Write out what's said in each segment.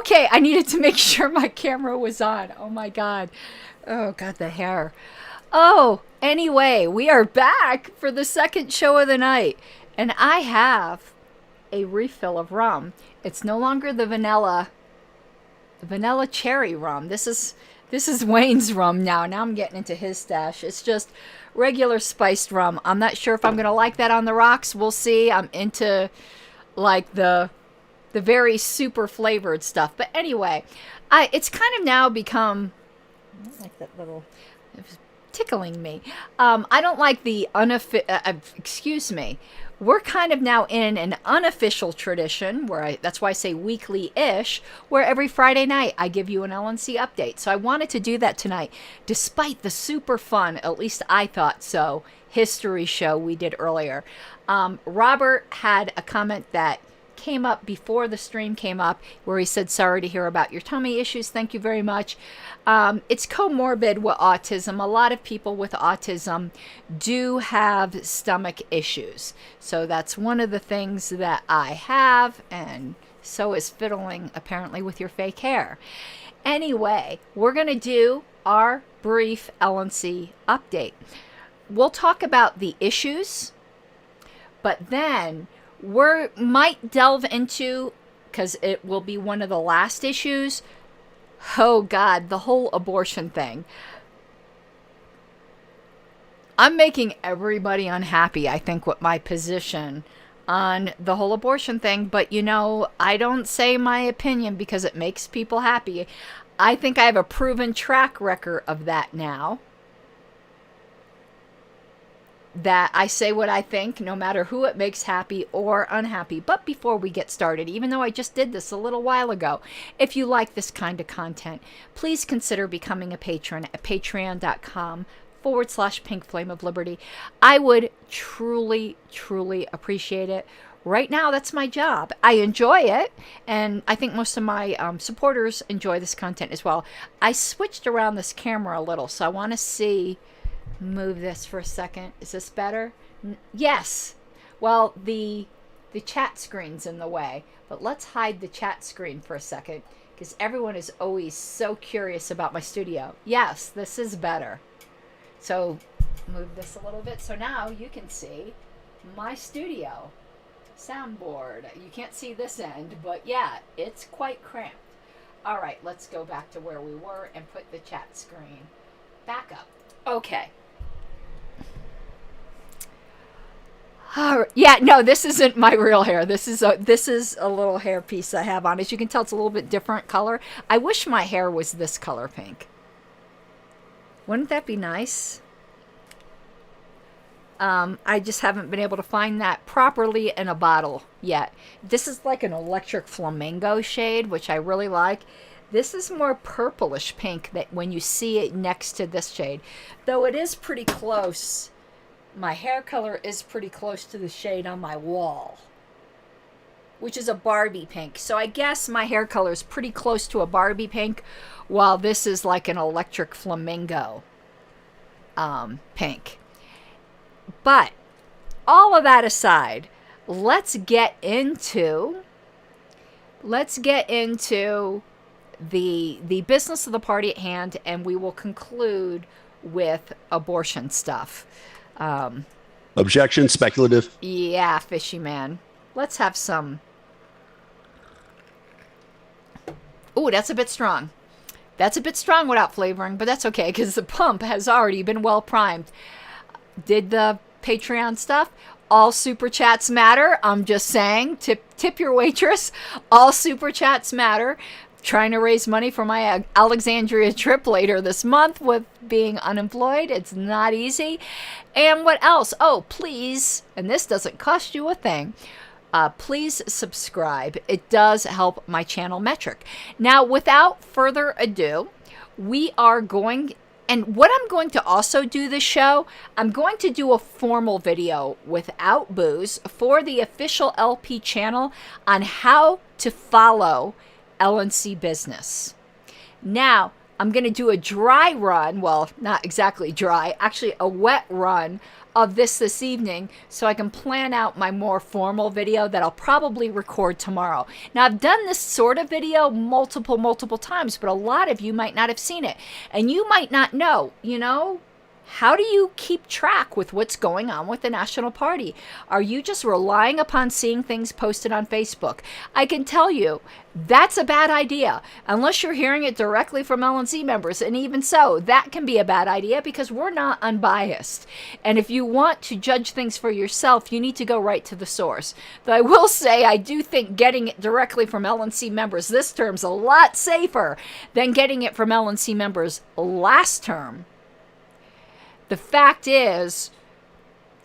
Okay, I needed to make sure my camera was on. Oh my God. Oh God, the hair. Oh, anyway, we are back for the second show of the night. And I have a refill of rum. It's no longer the vanilla cherry rum. This is Wayne's rum now. Now I'm getting into his stash. It's just regular spiced rum. I'm not sure if I'm going to like that on the rocks. We'll see. I'm into like the very super flavored stuff. But anyway, it's kind of now become, I don't like that little, it was tickling me. I don't like the excuse me. We're kind of now in an unofficial tradition where that's why I say weekly-ish, where every Friday night I give you an LNC update. So I wanted to do that tonight, despite the super fun, at least I thought so, history show we did earlier. Robert had a comment that came up before the stream came up where he said, sorry to hear about your tummy issues. Thank you very much. It's comorbid with autism. A lot of people with autism do have stomach issues. So that's one of the things that I have, and so is fiddling apparently with your fake hair. Anyway, we're going to do our brief LNC update. We'll talk about the issues, but then we might delve into, because it will be one of the last issues, oh God, the whole abortion thing. I'm making everybody unhappy, I think, with my position on the whole abortion thing. But, you know, I don't say my opinion because it makes people happy. I think I have a proven track record of that now. That I say what I think, no matter who it makes happy or unhappy. But before we get started, even though I just did this a little while ago, if you like this kind of content, please consider becoming a patron at patreon.com/Pink Flame of Liberty. I would truly, truly appreciate it. Right now, that's my job. I enjoy it, and I think most of my supporters enjoy this content as well. I switched around this camera a little, so I want to see. Move this for a second. Is this better? Yes. Well, the chat screen's in the way, but let's hide the chat screen for a second because everyone is always so curious about my studio. Yes, this is better. So move this a little bit so now you can see my studio soundboard. You can't see this end, but yeah, it's quite cramped. All right, let's go back to where we were and put the chat screen back up. Okay. Yeah, no, this isn't my real hair. This is a little hair piece I have on. As you can tell, it's a little bit different color. I wish my hair was this color pink. Wouldn't that be nice? I just haven't been able to find that properly in a bottle yet. This is like an electric flamingo shade, which I really like. This is more purplish pink that when you see it next to this shade. Though it is pretty close. My hair color is pretty close to the shade on my wall, which is a Barbie pink. So I guess my hair color is pretty close to a Barbie pink, while this is like an electric flamingo pink. But all of that aside, let's get into the business of the party at hand, and we will conclude with abortion stuff. Objection, speculative. Yeah, fishy man. Let's have some. Ooh, that's a bit strong. That's a bit strong without flavoring, but that's okay because the pump has already been well primed. Did the Patreon stuff. All super chats matter. I'm just saying, tip your waitress. All super chats matter. Trying to raise money for my Alexandria trip later this month with being unemployed. It's not easy. And what else? Oh, please, and this doesn't cost you a thing, please subscribe. It does help my channel metric. Now, without further ado, we are going, and what I'm going to also do this show, I'm going to do a formal video without booze for the official LP channel on how to follow LNC business. Now, I'm going to do a dry run, well, not exactly dry, actually a wet run of this evening so I can plan out my more formal video that I'll probably record tomorrow. Now, I've done this sort of video multiple times, but a lot of you might not have seen it. And you might not know, how do you keep track with what's going on with the National Party? Are you just relying upon seeing things posted on Facebook? I can tell you, that's a bad idea, unless you're hearing it directly from LNC members. And even so, that can be a bad idea because we're not unbiased. And if you want to judge things for yourself, you need to go right to the source. Though I will say, I do think getting it directly from LNC members this term's a lot safer than getting it from LNC members last term. The fact is,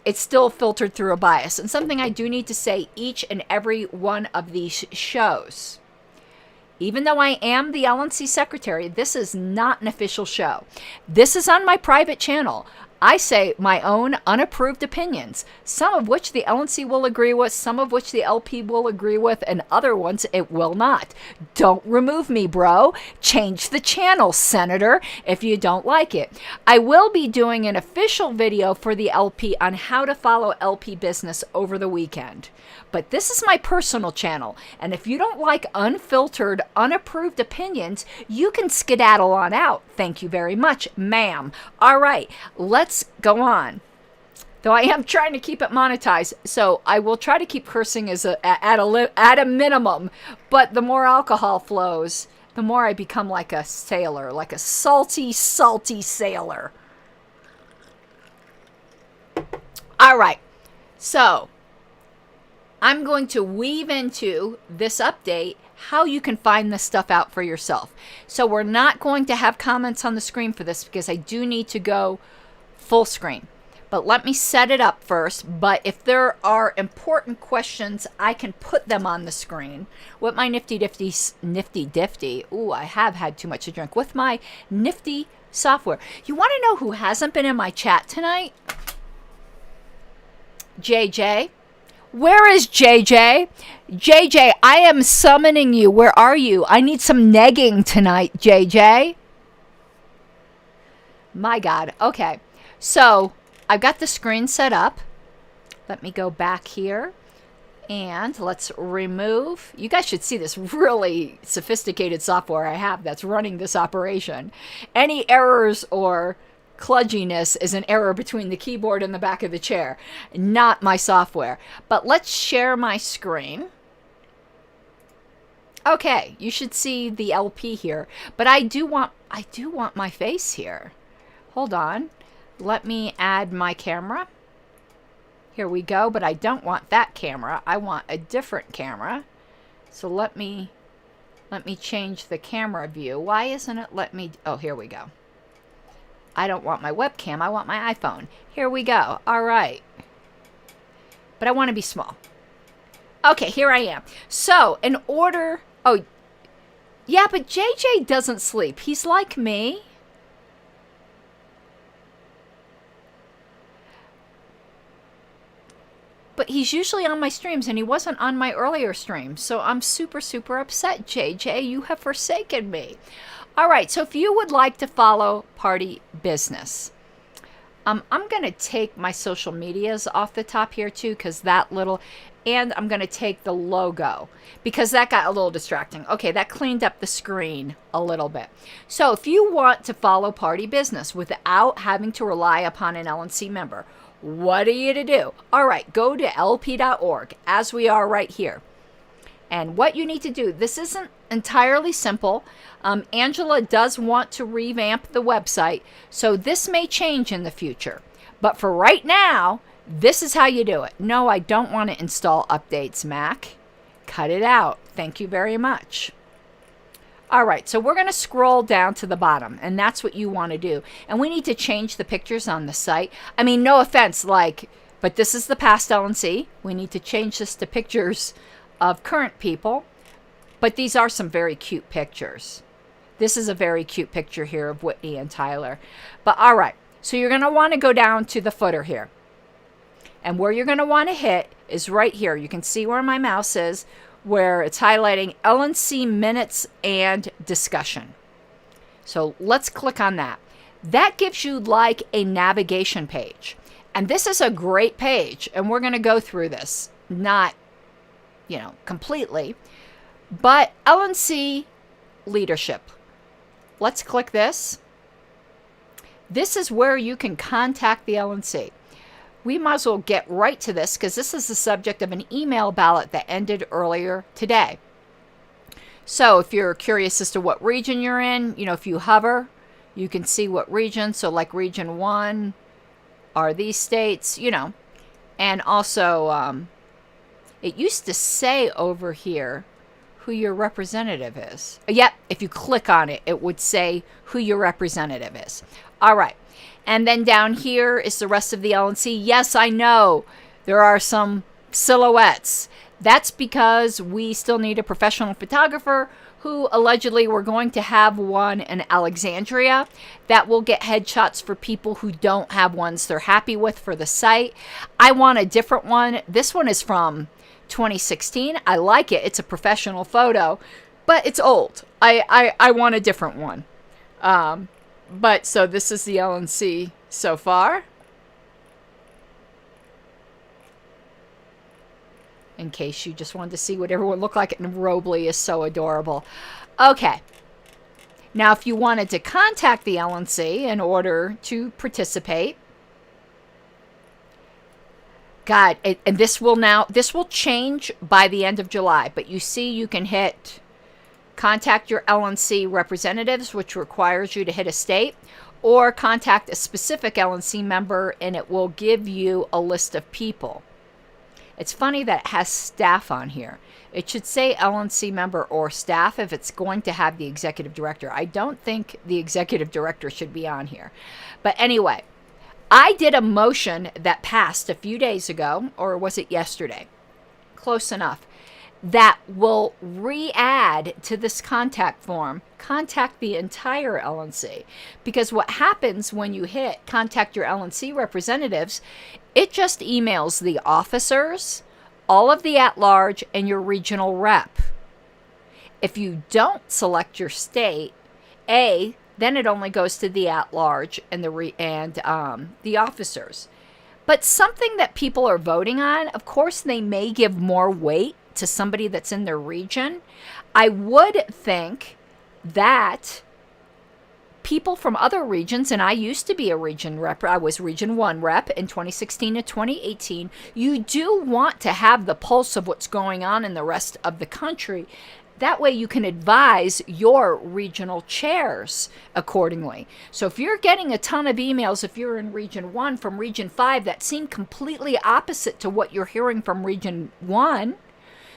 it's still filtered through a bias. And something I do need to say each and every one of these shows. Even though I am the LNC secretary, this is not an official show. This is on my private channel. I say my own unapproved opinions, some of which the LNC will agree with, some of which the LP will agree with, and other ones it will not. Don't remove me, bro. Change the channel, Senator, if you don't like it. I will be doing an official video for the LP on how to follow LP business over the weekend. But this is my personal channel, and if you don't like unfiltered, unapproved opinions, you can skedaddle on out. Thank you very much, ma'am. All right, let's go on. Though I am trying to keep it monetized, so I will try to keep cursing at a minimum. But the more alcohol flows, the more I become like a sailor, like a salty sailor. All right, so I'm going to weave into this update how you can find this stuff out for yourself. So we're not going to have comments on the screen for this because I do need to go full screen. But let me set it up first. But if there are important questions, I can put them on the screen with my nifty diffy. Ooh, I have had too much to drink. With my nifty software. You want to know who hasn't been in my chat tonight? JJ. Where is JJ? JJ, I am summoning you. Where are you? I need some negging tonight, JJ. My God. Okay. So I've got the screen set up. Let me go back here. And let's remove. You guys should see this really sophisticated software I have that's running this operation. Any errors or kludginess is an error between the keyboard and the back of the chair, not my software. But let's share my screen. Okay, you should see the LP here, but I do want my face here. Hold on. Let me add my camera. Here we go, but I don't want that camera. I want a different camera. So let me change the camera view. Why isn't it let me? Oh, here we go. I don't want my webcam. I want my iPhone. Here we go. All right. But I want to be small. Okay, here I am. So, in order... Oh, yeah, but JJ doesn't sleep. He's like me. But he's usually on my streams, and he wasn't on my earlier stream. So I'm super upset, JJ. You have forsaken me. All right, so if you would like to follow party business, I'm going to take my social medias off the top here too, because that little, and I'm going to take the logo because that got a little distracting. Okay, that cleaned up the screen a little bit. So if you want to follow party business without having to rely upon an LNC member, what are you to do? All right, go to lp.org as we are right here. And what you need to do, this isn't entirely simple. Angela does want to revamp the website, so this may change in the future. But for right now, this is how you do it. No, I don't want to install updates, Mac. Cut it out. Thank you very much. All right, so we're going to scroll down to the bottom, and that's what you want to do. And we need to change the pictures on the site. I mean, no offense, but this is the past LNC. We need to change this to pictures of current people. But these are some very cute pictures. This is a very cute picture here of Whitney and Tyler. But all right, so you're going to want to go down to the footer here. And where you're going to want to hit is right here. You can see where my mouse is, where it's highlighting LNC minutes and discussion. So let's click on that. That gives you like a navigation page. And this is a great page, and we're going to go through this, not, completely, but Lnc leadership. Let's click this. This is where you can contact the Lnc. We might as well get right to this because this is the subject of an email ballot that ended earlier today. So if you're curious as to what region you're in, if you hover, you can see what region. So like region 1 are these states, and also it used to say over here who your representative is. Yep, if you click on it, it would say who your representative is. All right. And then down here is the rest of the Lnc. Yes, I know there are some silhouettes. That's because we still need a professional photographer who allegedly we're going to have one in Alexandria that will get headshots for people who don't have ones they're happy with for the site. I want a different one. This one is from 2016. I like it. It's a professional photo, but it's old. I want a different one. But so this is the Lnc so far. In case you just wanted to see what everyone looked like, and Robley is so adorable. Okay. Now, if you wanted to contact the Lnc in order to participate, God, and this will change by the end of July, but you see you can hit contact your Lnc representatives, which requires you to hit a state, or contact a specific Lnc member, and it will give you a list of people. It's funny that it has staff on here. It should say Lnc member or staff if it's going to have the executive director. I don't think the executive director should be on here. But anyway, I did a motion that passed a few days ago, or was it yesterday? Close enough. That will re-add to this contact form, contact the entire Lnc. Because what happens when you hit contact your Lnc representatives, it just emails the officers, all of the at-large, and your regional rep. If you don't select your state, then it only goes to the at-large and the officers. But something that people are voting on, of course, they may give more weight to somebody that's in their region. I would think that people from other regions, and I used to be a region rep, I was region 1 rep in 2016 to 2018, you do want to have the pulse of what's going on in the rest of the country. That way you can advise your regional chairs accordingly. So if you're getting a ton of emails, if you're in region 1 from region 5 that seem completely opposite to what you're hearing from region 1,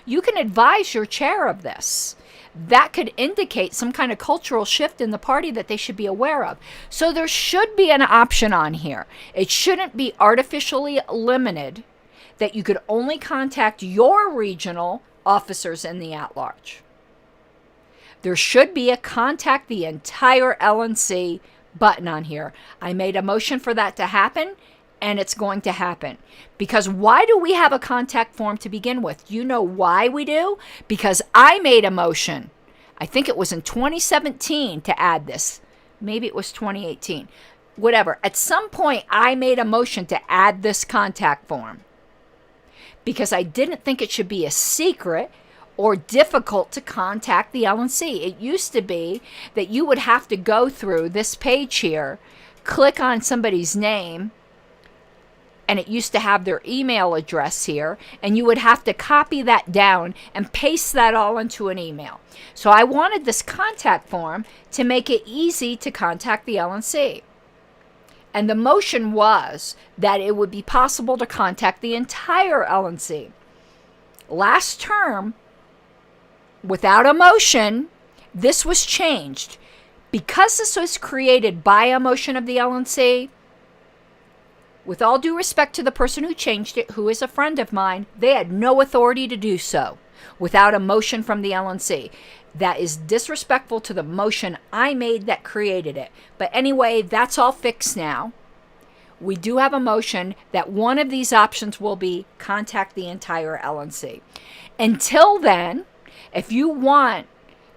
you can advise your chair of this. That could indicate some kind of cultural shift in the party that they should be aware of. So there should be an option on here. It shouldn't be artificially limited that you could only contact your regional officers in the at-large. There should be a contact the entire Lnc button on here. I made a motion for that to happen, and it's going to happen. Because why do we have a contact form to begin with? You know why we do? Because I made a motion. I think it was in 2017 to add this. Maybe it was 2018. Whatever. At some point, I made a motion to add this contact form. Because I didn't think it should be a secret or difficult to contact the Lnc. It used to be that you would have to go through this page here, click on somebody's name, and it used to have their email address here, and you would have to copy that down and paste that all into an email. So I wanted this contact form to make it easy to contact the Lnc. And the motion was that it would be possible to contact the entire Lnc. Last term, without a motion, this was changed. Because this was created by a motion of the Lnc, with all due respect to the person who changed it, who is a friend of mine, they had no authority to do so without a motion from the Lnc. That is disrespectful to the motion I made that created it. But anyway, that's all fixed now. We do have a motion that one of these options will be contact the entire Lnc. Until then, if you want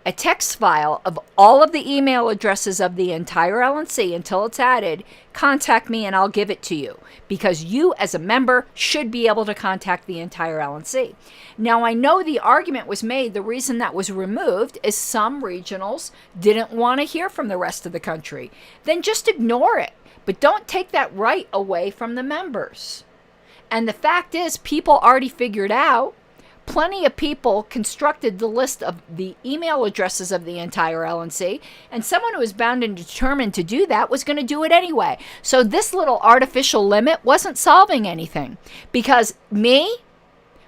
a text file of all of the email addresses of the entire LNC until it's added, contact me and I'll give it to you, because you as a member should be able to contact the entire LNC. Now, I know the argument was made, the reason that was removed is some regionals didn't want to hear from the rest of the country. Then just ignore it, but don't take that right away from the members. And the fact is, people already figured out, plenty of people constructed the list of the email addresses of the entire LNC, and someone who was bound and determined to do that was going to do it anyway. So this little artificial limit wasn't solving anything, because me,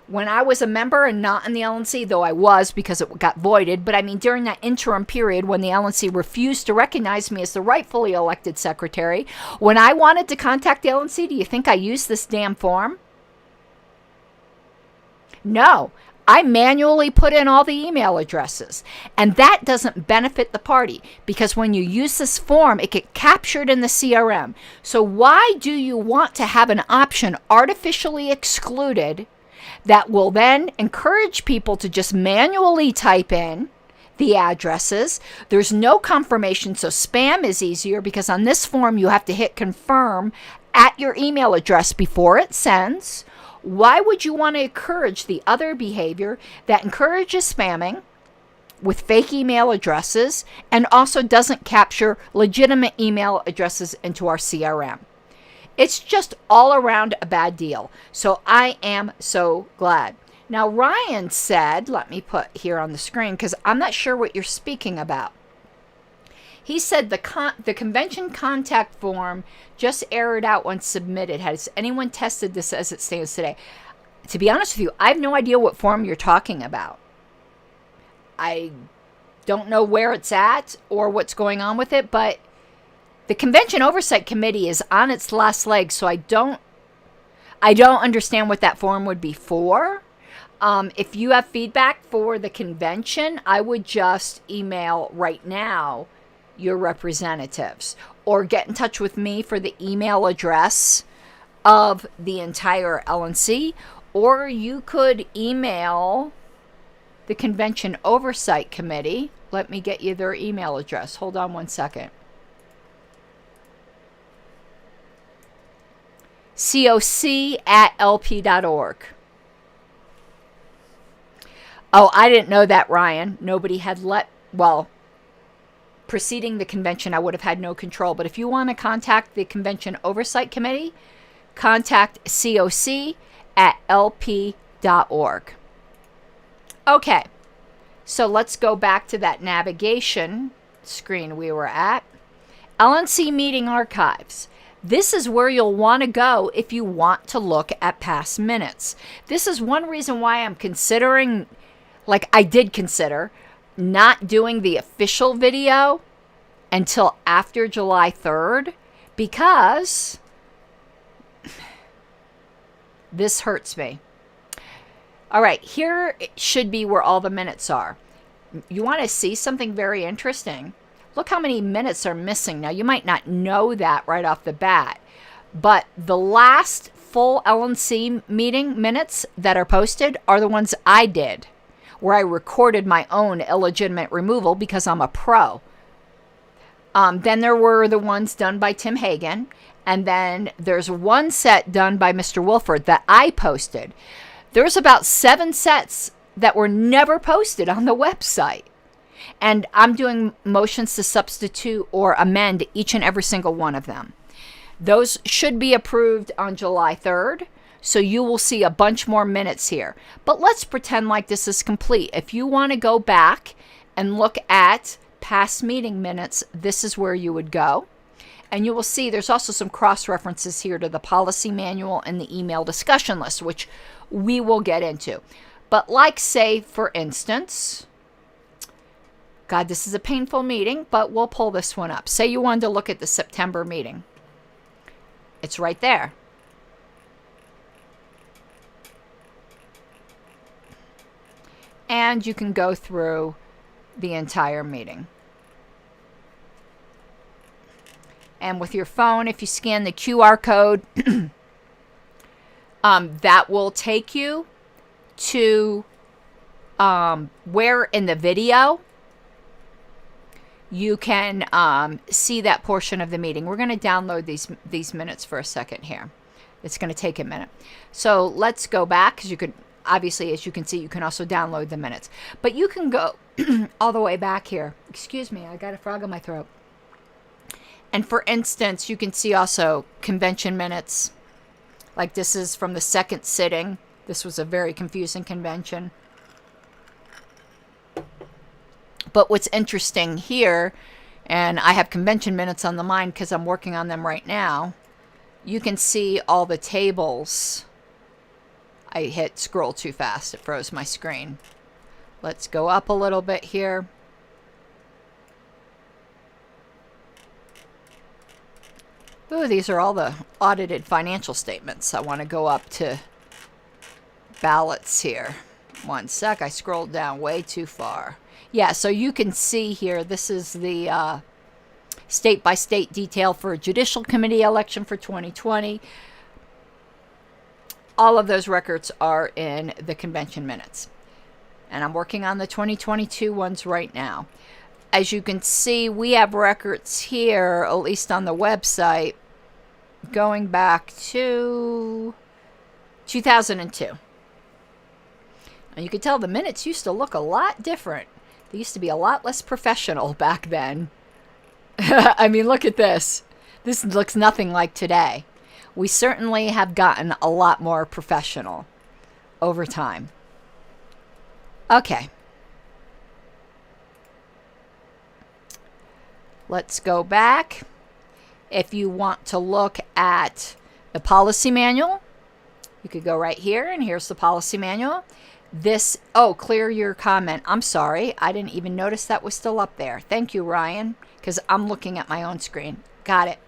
when I was a member and not in the LNC, though I was because it got voided, but I mean during that interim period when the LNC refused to recognize me as the rightfully elected secretary, when I wanted to contact the LNC, do you think I used this damn form? No, I manually put in all the email addresses, and that doesn't benefit the party, because when you use this form, it gets captured in the CRM. So why do you want to have an option artificially excluded that will then encourage people to just manually type in the addresses? There's no confirmation, so spam is easier, because on this form you have to hit confirm at your email address before it sends. Why would you want to encourage the other behavior that encourages spamming with fake email addresses and also doesn't capture legitimate email addresses into our CRM? It's just all around a bad deal. So I am so glad. Now, Ryan said, let me put here on the screen because I'm not sure what you're speaking about. He said the convention contact form just errored out when submitted. Has anyone tested this as it stands today? To be honest with you, I have no idea what form you're talking about. I don't know where it's at or what's going on with it, but the Convention Oversight Committee is on its last leg, so I don't understand what that form would be for. If you have feedback for the convention, I would just email right now your representatives, or get in touch with me for the email address of the entire LNC, or you could email the Convention Oversight Committee. Let me get you their email address. Hold on one second. coc@lp.org. Oh, I didn't know that, Ryan. Nobody had preceding the convention, I would have had no control. But if you want to contact the Convention Oversight Committee, contact coc@lp.org. Okay, so let's go back to that navigation screen we were at. Lnc Meeting Archives. This is where you'll want to go if you want to look at past minutes. This is one reason why I'm considering, I did consider, not doing the official video until after July 3rd, because this hurts me. All right, here it should be where all the minutes are. You want to see something very interesting? Look how many minutes are missing. Now, you might not know that right off the bat, but the last full LNC meeting minutes that are posted are the ones I did, where I recorded my own illegitimate removal because I'm a pro. Then there were the ones done by Tim Hagan, and then there's one set done by Mr. Wilford that I posted. There's about 7 sets that were never posted on the website. And I'm doing motions to substitute or amend each and every single one of them. Those should be approved on July 3rd. So you will see a bunch more minutes here. But let's pretend like this is complete. If you want to go back and look at past meeting minutes, this is where you would go. And you will see there's also some cross-references here to the policy manual and the email discussion list, which we will get into. But say, for instance, God, this is a painful meeting, but we'll pull this one up. Say you wanted to look at the September meeting. It's right there. And you can go through the entire meeting. And with your phone, if you scan the QR code, that will take you to where in the video you can see that portion of the meeting. We're going to download these minutes for a second here. It's going to take a minute. So let's go back, because you could, obviously, as you can see, you can also download the minutes. But you can go all the way back here. Excuse me, I got a frog in my throat. And for instance, you can see also convention minutes. Like this is from the second sitting. This was a very confusing convention. But what's interesting here, and I have convention minutes on the mind because I'm working on them right now, you can see all the tables. I hit scroll too fast. It froze my screen. Let's go up a little bit here. Ooh, these are all the audited financial statements. I want to go up to ballots here. One sec, I scrolled down way too far. Yeah, so you can see here, this is the state-by-state detail for a judicial committee election for 2020. All of those records are in the convention minutes. And I'm working on the 2022 ones right now. As you can see, we have records here, at least on the website, going back to 2002. And you can tell the minutes used to look a lot different. They used to be a lot less professional back then. I mean, look at this. This looks nothing like today. We certainly have gotten a lot more professional over time. Okay. Let's go back. If you want to look at the policy manual, you could go right here, and here's the policy manual. This, oh, clear your comment. I'm sorry. I didn't even notice that was still up there. Thank you, Ryan, because I'm looking at my own screen. Got it.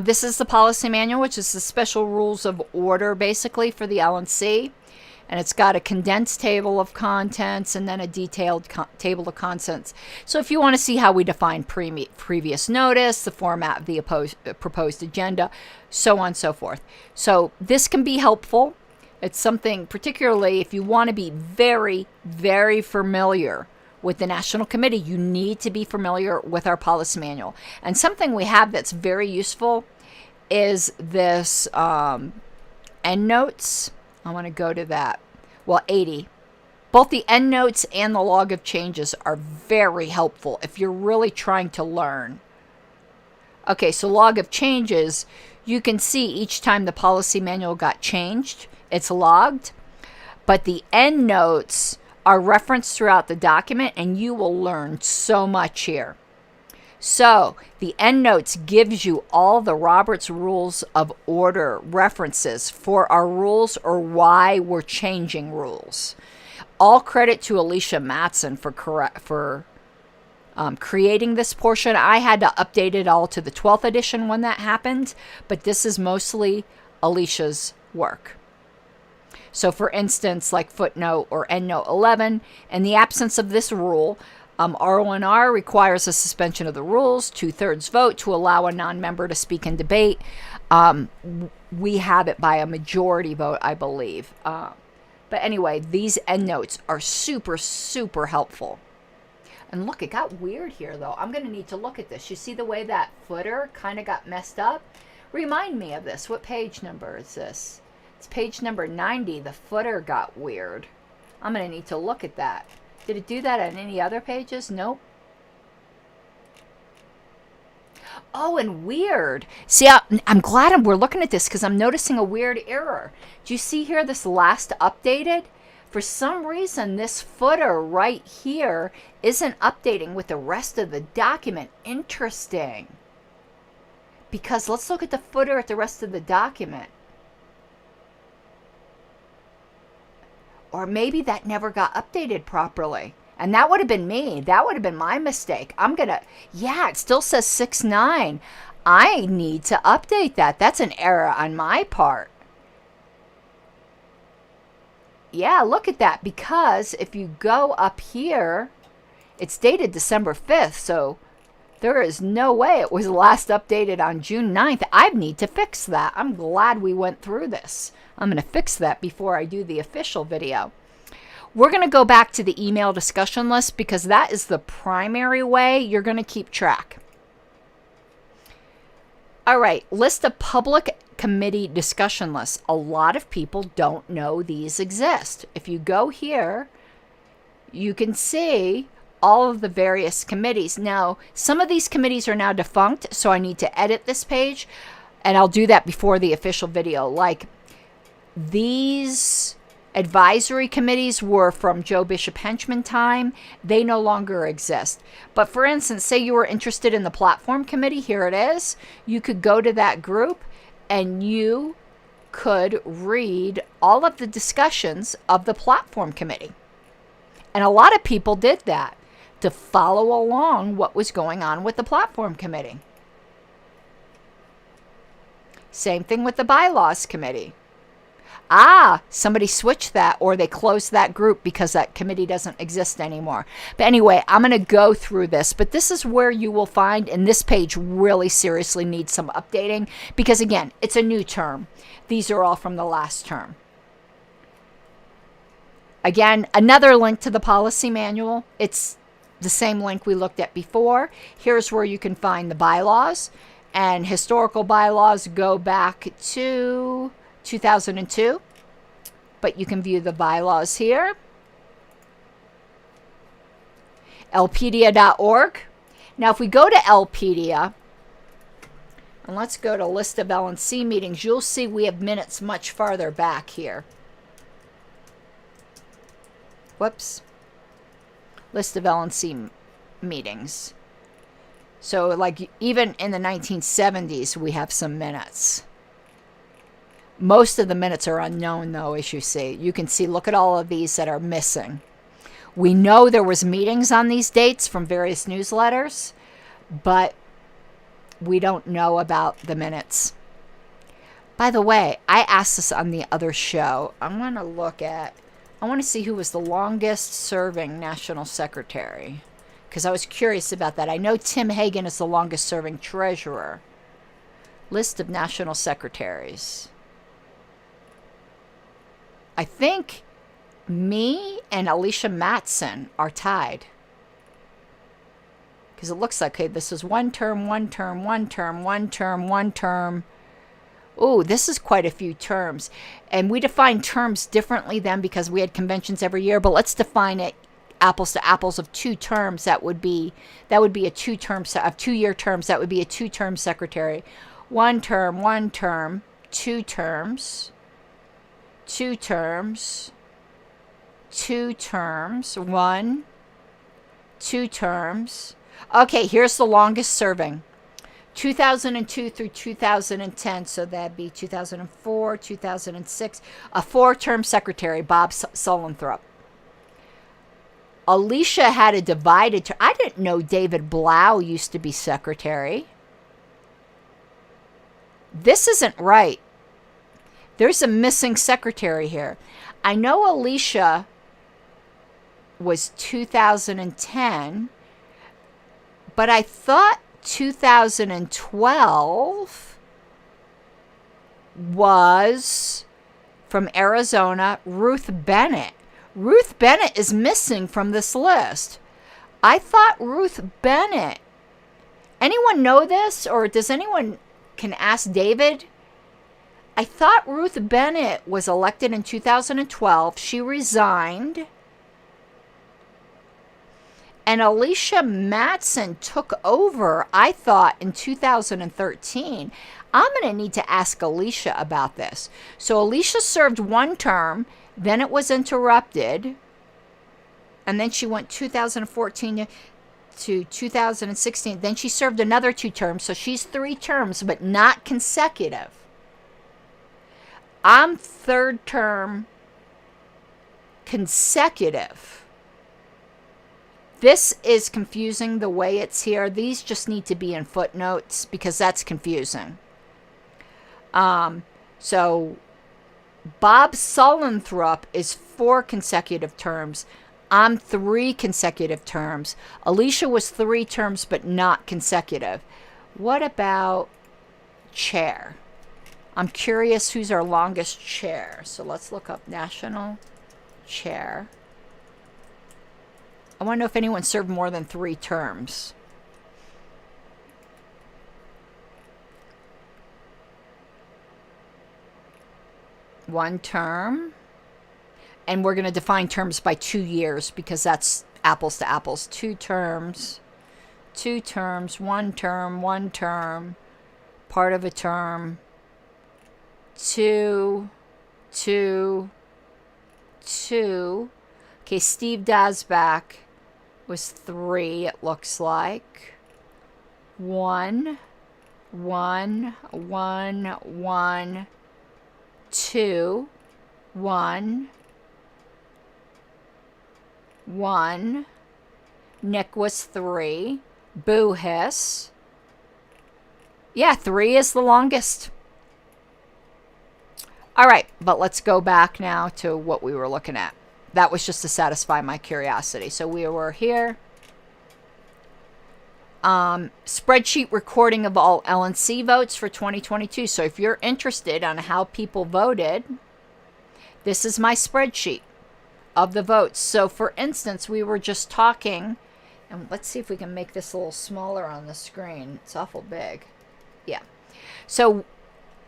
This is the policy manual, which is the special rules of order, basically, for the LNC. And it's got a condensed table of contents and then a detailed table of contents. So if you want to see how we define previous notice, the format of the proposed agenda, so on and so forth. So this can be helpful. It's something, particularly if you want to be very, very familiar with the National Committee, you need to be familiar with our policy manual. And something we have that's very useful is this Endnotes. I want to go to that. Well, 80. Both the Endnotes and the log of changes are very helpful if you're really trying to learn. Okay, so log of changes, you can see each time the policy manual got changed, it's logged. But the Endnotes are referenced throughout the document, and you will learn so much here. So the Endnotes gives you all the Robert's Rules of Order references for our rules or why we're changing rules. All credit to Alicia Matson for creating this portion. I had to update it all to the 12th edition when that happened, but this is mostly Alicia's work. So for instance, like footnote or endnote 11, in the absence of this rule, RONR requires a suspension of the rules, 2/3 vote to allow a non-member to speak and debate. We have it by a majority vote, I believe. But anyway, these endnotes are super, super helpful. And look, it got weird here, though. I'm going to need to look at this. You see the way that footer kind of got messed up? Remind me of this. What page number is this? It's page number 90. The footer got weird. I'm going to need to look at that. Did it do that on any other pages? Nope. Oh, and weird. See, I'm glad we're looking at this because I'm noticing a weird error. Do you see here this last updated? For some reason, this footer right here isn't updating with the rest of the document. Interesting. Because let's look at the footer at the rest of the document. Or maybe that never got updated properly. And that would have been me. That would have been my mistake. Yeah, it still says 6-9. I need to update that. That's an error on my part. Yeah, look at that. Because if you go up here, it's dated December 5th. So there is no way it was last updated on June 9th. I need to fix that. I'm glad we went through this. I'm going to fix that before I do the official video. We're going to go back to the email discussion list because that is the primary way you're going to keep track. All right, list of public committee discussion lists. A lot of people don't know these exist. If you go here, you can see all of the various committees. Now, some of these committees are now defunct, so I need to edit this page, and I'll do that before the official video. Like, these advisory committees were from Joe Bishop Henchman time. They no longer exist. But for instance, say you were interested in the platform committee, here it is. You could go to that group and you could read all of the discussions of the platform committee. And a lot of people did that to follow along what was going on with the platform committee. Same thing with the bylaws committee. Somebody switched that, or they closed that group because that committee doesn't exist anymore. But anyway, I'm going to go through this, but this is where you will find, and this page really seriously needs some updating because, again, it's a new term. These are all from the last term. Again, another link to the policy manual. It's the same link we looked at before. Here's where you can find the bylaws, and historical bylaws go back to 2002, but you can view the bylaws here. Lpedia.org. Now, if we go to Lpedia, and let's go to list of Lnc meetings, you'll see we have minutes much farther back here. Whoops. List of Lnc meetings. So, like, even in the 1970s, we have some minutes. Most of the minutes are unknown, though, as you see. You can see, look at all of these that are missing. We know there was meetings on these dates from various newsletters, but we don't know about the minutes. By the way, I asked this on the other show. I want to see who was the longest serving national secretary, because I was curious about that. I know Tim Hagen is the longest serving treasurer. List of national secretaries. I think me and Alicia Matson are tied. Because it looks like, okay, this is one term, one term, one term, one term, one term. Oh, this is quite a few terms. And we define terms differently then because we had conventions every year. But let's define it apples to apples of 2 terms. That would be a 2-term of 2-year terms. That would be a 2-term secretary. 1 term, 2 terms. 2 terms, 2 terms, 1, 2 terms. Okay, here's the longest serving. 2002 through 2010, so that'd be 2004, 2006. A 4-term secretary, Bob Sullenthrup. Alicia had a divided term. I didn't know David Blau used to be secretary. This isn't right. There's a missing secretary here. I know Alicia was 2010, but I thought 2012 was from Arizona, Ruth Bennett. Ruth Bennett is missing from this list. I thought Ruth Bennett. Anyone know this, or does anyone can ask David? I thought Ruth Bennett was elected in 2012. She resigned. And Alicia Matson took over, I thought, in 2013. I'm going to need to ask Alicia about this. So Alicia served 1 term, then it was interrupted, and then she went 2014 to 2016. Then she served another 2 terms, so she's 3 terms, but not consecutive. I'm 3rd term consecutive. This is confusing the way it's here. These just need to be in footnotes because that's confusing. So Bob Sullenthrup is 4 consecutive terms. I'm 3 consecutive terms. Alicia was 3 terms, but not consecutive. What about chair? I'm curious who's our longest chair. So let's look up national chair. I want to know if anyone served more than 3 terms. One term. And we're going to define terms by 2 years because that's apples to apples. 2 terms. 2 terms. 1 term. 1 term. Part of a term. 2. 2. 2. Okay, Steve Dasbach was 3, it looks like. 1. 1. 1. 1. 2. 1. 1. Nick was 3. Boo hiss. Yeah, 3 is the longest. All right, but let's go back now to what we were looking at. That was just to satisfy my curiosity. So we were here. Spreadsheet recording of all LNC votes for 2022. So if you're interested on how people voted, this is my spreadsheet of the votes. So for instance, we were just talking, and let's see if we can make this a little smaller on the screen. It's awful big. Yeah. So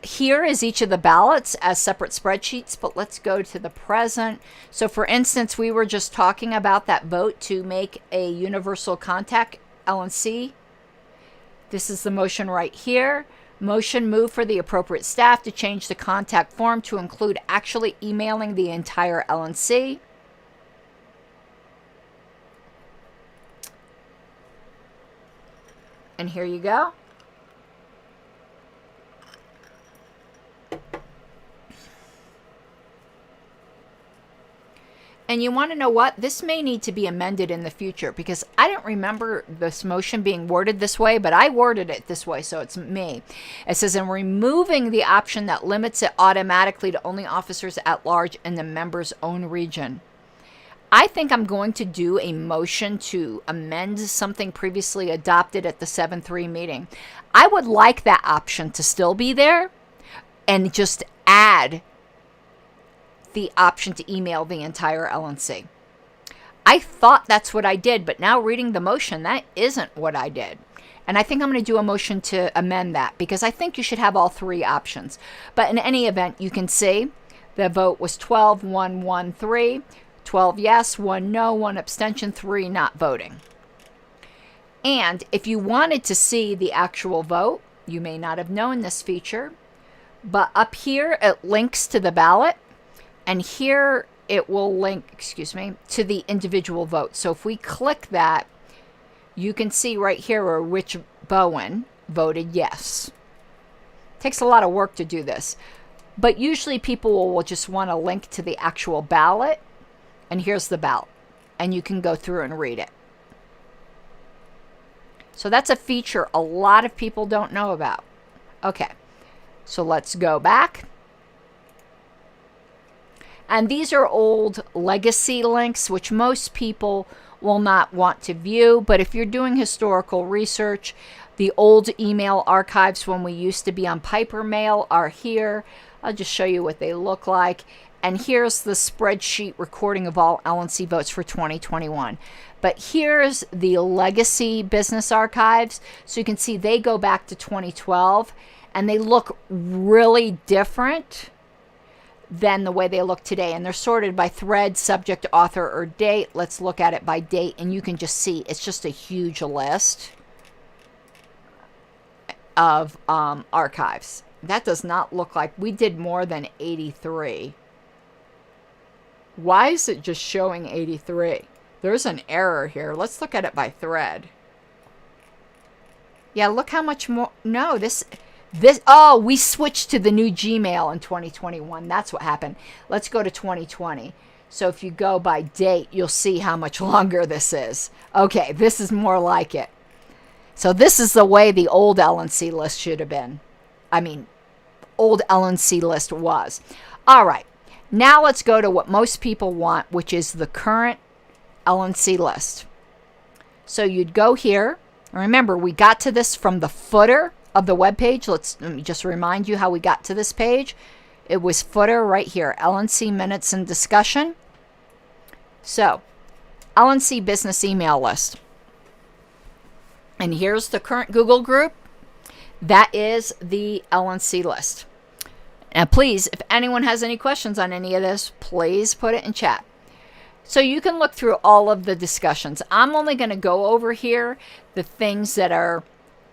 here is each of the ballots as separate spreadsheets, but let's go to the present. So for instance, we were just talking about that vote to make a universal contact LNC. This is the motion right here. Motion moved for the appropriate staff to change the contact form to include actually emailing the entire LNC. And here you go. And you want to know what? This may need to be amended in the future because I don't remember this motion being worded this way, but I worded it this way, so it's me. It says, in removing the option that limits it automatically to only officers at large in the member's own region. I think I'm going to do a motion to amend something previously adopted at the 7-3 meeting. I would like that option to still be there and just add the option to email the entire LNC. I thought that's what I did, but now reading the motion, that isn't what I did. And I think I'm going to do a motion to amend that because I think you should have all 3 options. But in any event, you can see the vote was 12, 1, 1, 3, 12 yes, 1 no, 1 abstention, 3 not voting. And if you wanted to see the actual vote, you may not have known this feature, but up here it links to the ballot. And here it will link, to the individual vote. So if we click that, you can see right here where Rich Bowen voted yes. Takes a lot of work to do this. But usually people will just want to link to the actual ballot. And here's the ballot. And you can go through and read it. So that's a feature a lot of people don't know about. Okay, so let's go back. And these are old legacy links, which most people will not want to view. But if you're doing historical research, the old email archives when we used to be on Piper Mail are here. I'll just show you what they look like. And here's the spreadsheet recording of all LNC votes for 2021. But here's the legacy business archives. So you can see they go back to 2012. And they look really different than the way they look today. And they're sorted by thread, subject, author, or date. Let's look at it by date. And you can just see it's just a huge list of archives. That does not look like we did more than 83. Why is it just showing 83? There's an error here. Let's look at it by thread. Yeah, look how much more. No, this, oh, we switched to the new Gmail in 2021. That's what happened. Let's go to 2020. So if you go by date, you'll see how much longer this is. Okay, this is more like it. So this is the way the old LNC list should have been. I mean, old LNC list was. All right, now let's go to what most people want, which is the current LNC list. So you'd go here. Remember, we got to this from the footer of the web page. Let me just remind you how we got to this page. It was footer right here, LNC minutes and discussion. So LNC business email list. And here's the current Google group. That is the LNC list. And please, if anyone has any questions on any of this, please put it in chat. So you can look through all of the discussions. I'm only going to go over here the things that are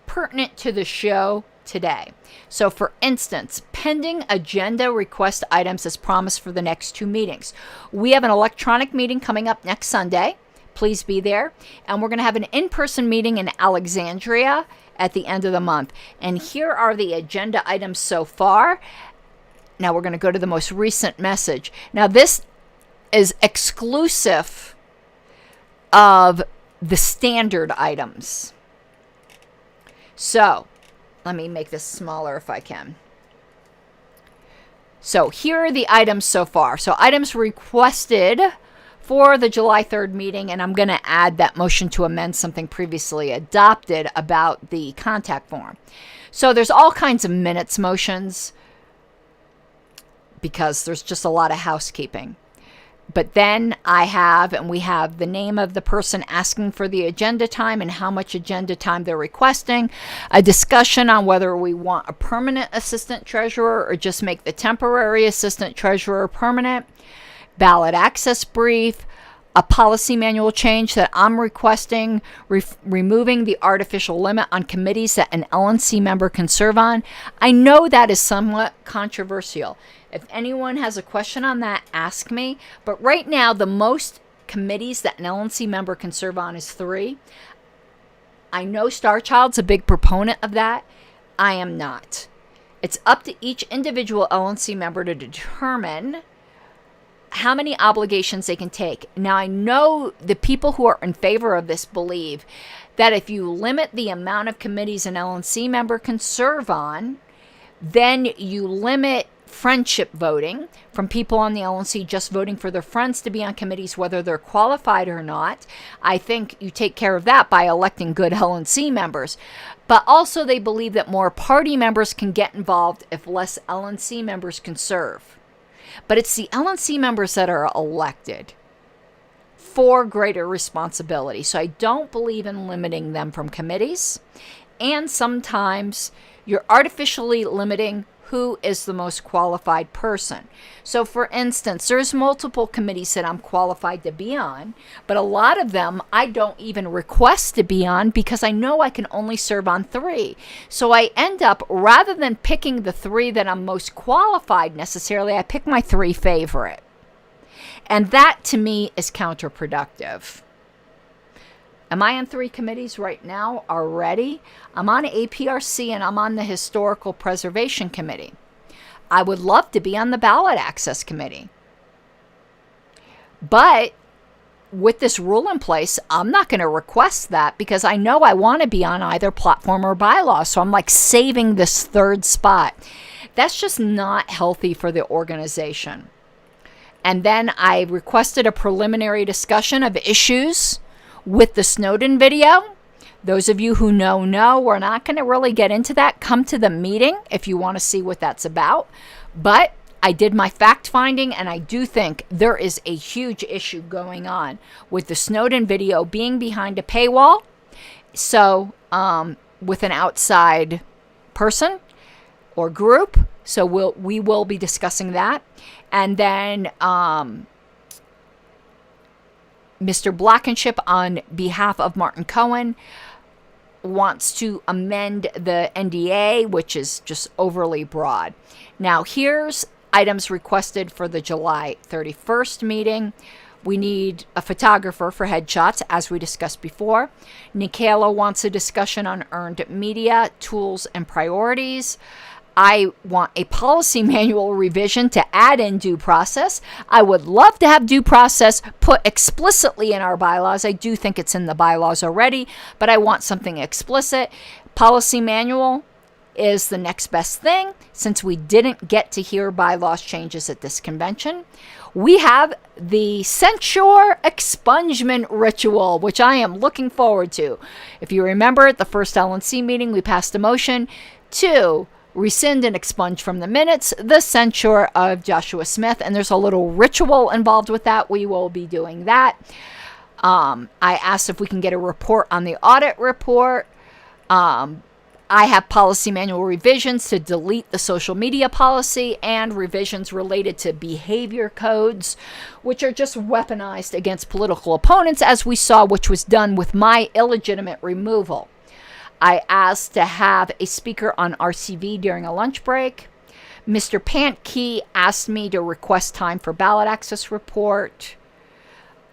pertinent to the show today. So for instance, pending agenda request items as promised for the next 2 meetings. We have an electronic meeting coming up next Sunday. Please be there. And we're going to have an in-person meeting in Alexandria at the end of the month. And here are the agenda items so far. Now we're going to go to the most recent message. Now this is exclusive of the standard items. So let me make this smaller if I can. So here are the items so far. So items requested for the July 3rd meeting, and I'm going to add that motion to amend something previously adopted about the contact form. So there's all kinds of minutes motions because there's just a lot of housekeeping. But then we have the name of the person asking for the agenda time and how much agenda time they're requesting, a discussion on whether we want a permanent assistant treasurer or just make the temporary assistant treasurer permanent, ballot access brief, a policy manual change that I'm requesting, removing the artificial limit on committees that an LNC member can serve on. I know that is somewhat controversial. If anyone has a question on that, ask me. But right now, the most committees that an LNC member can serve on is 3. I know Starchild's a big proponent of that. I am not. It's up to each individual LNC member to determine how many obligations they can take. Now, I know the people who are in favor of this believe that if you limit the amount of committees an LNC member can serve on, then you limit friendship voting from people on the LNC just voting for their friends to be on committees, whether they're qualified or not. I think you take care of that by electing good LNC members. But also they believe that more party members can get involved if less LNC members can serve. But it's the LNC members that are elected for greater responsibility. So I don't believe in limiting them from committees. And sometimes you're artificially limiting who is the most qualified person. So for instance, there's multiple committees that I'm qualified to be on, but a lot of them I don't even request to be on because I know I can only serve on 3. So I end up, rather than picking the 3 that I'm most qualified necessarily, I pick my 3 favorite. And that to me is counterproductive. Am I on 3 committees right now already? I'm on APRC and I'm on the Historical Preservation Committee. I would love to be on the Ballot Access Committee. But with this rule in place, I'm not going to request that because I know I want to be on either platform or bylaw. So I'm like saving this 3rd spot. That's just not healthy for the organization. And then I requested a preliminary discussion of issues with the Snowden video. Those of you who know, we're not going to really get into that. Come to the meeting if you want to see what that's about. But I did my fact finding, and I do think there is a huge issue going on with the Snowden video being behind a paywall. So with an outside person or group. So we will be discussing that. And then Mr. Blankenship, on behalf of Martin Cohen, wants to amend the NDA, which is just overly broad. Now, here's items requested for the July 31st meeting. We need a photographer for headshots, as we discussed before. Nikayla wants a discussion on earned media, tools, and priorities. I want a policy manual revision to add in due process. I would love to have due process put explicitly in our bylaws. I do think it's in the bylaws already, but I want something explicit. Policy manual is the next best thing since we didn't get to hear bylaws changes at this convention. We have the Censure expungement ritual, which I am looking forward to. If you remember at the first Lnc meeting, we passed a motion to rescind and expunge from the minutes the censure of Joshua Smith, and there's a little ritual involved with that. We will be doing that. I asked if we can get a report on the audit report. I have policy manual revisions to delete the social media policy and revisions related to behavior codes, which are just weaponized against political opponents, as we saw, which was done with my illegitimate removal. I asked to have a speaker on RCV during a lunch break. Mr. Pantkey asked me to request time for ballot access report.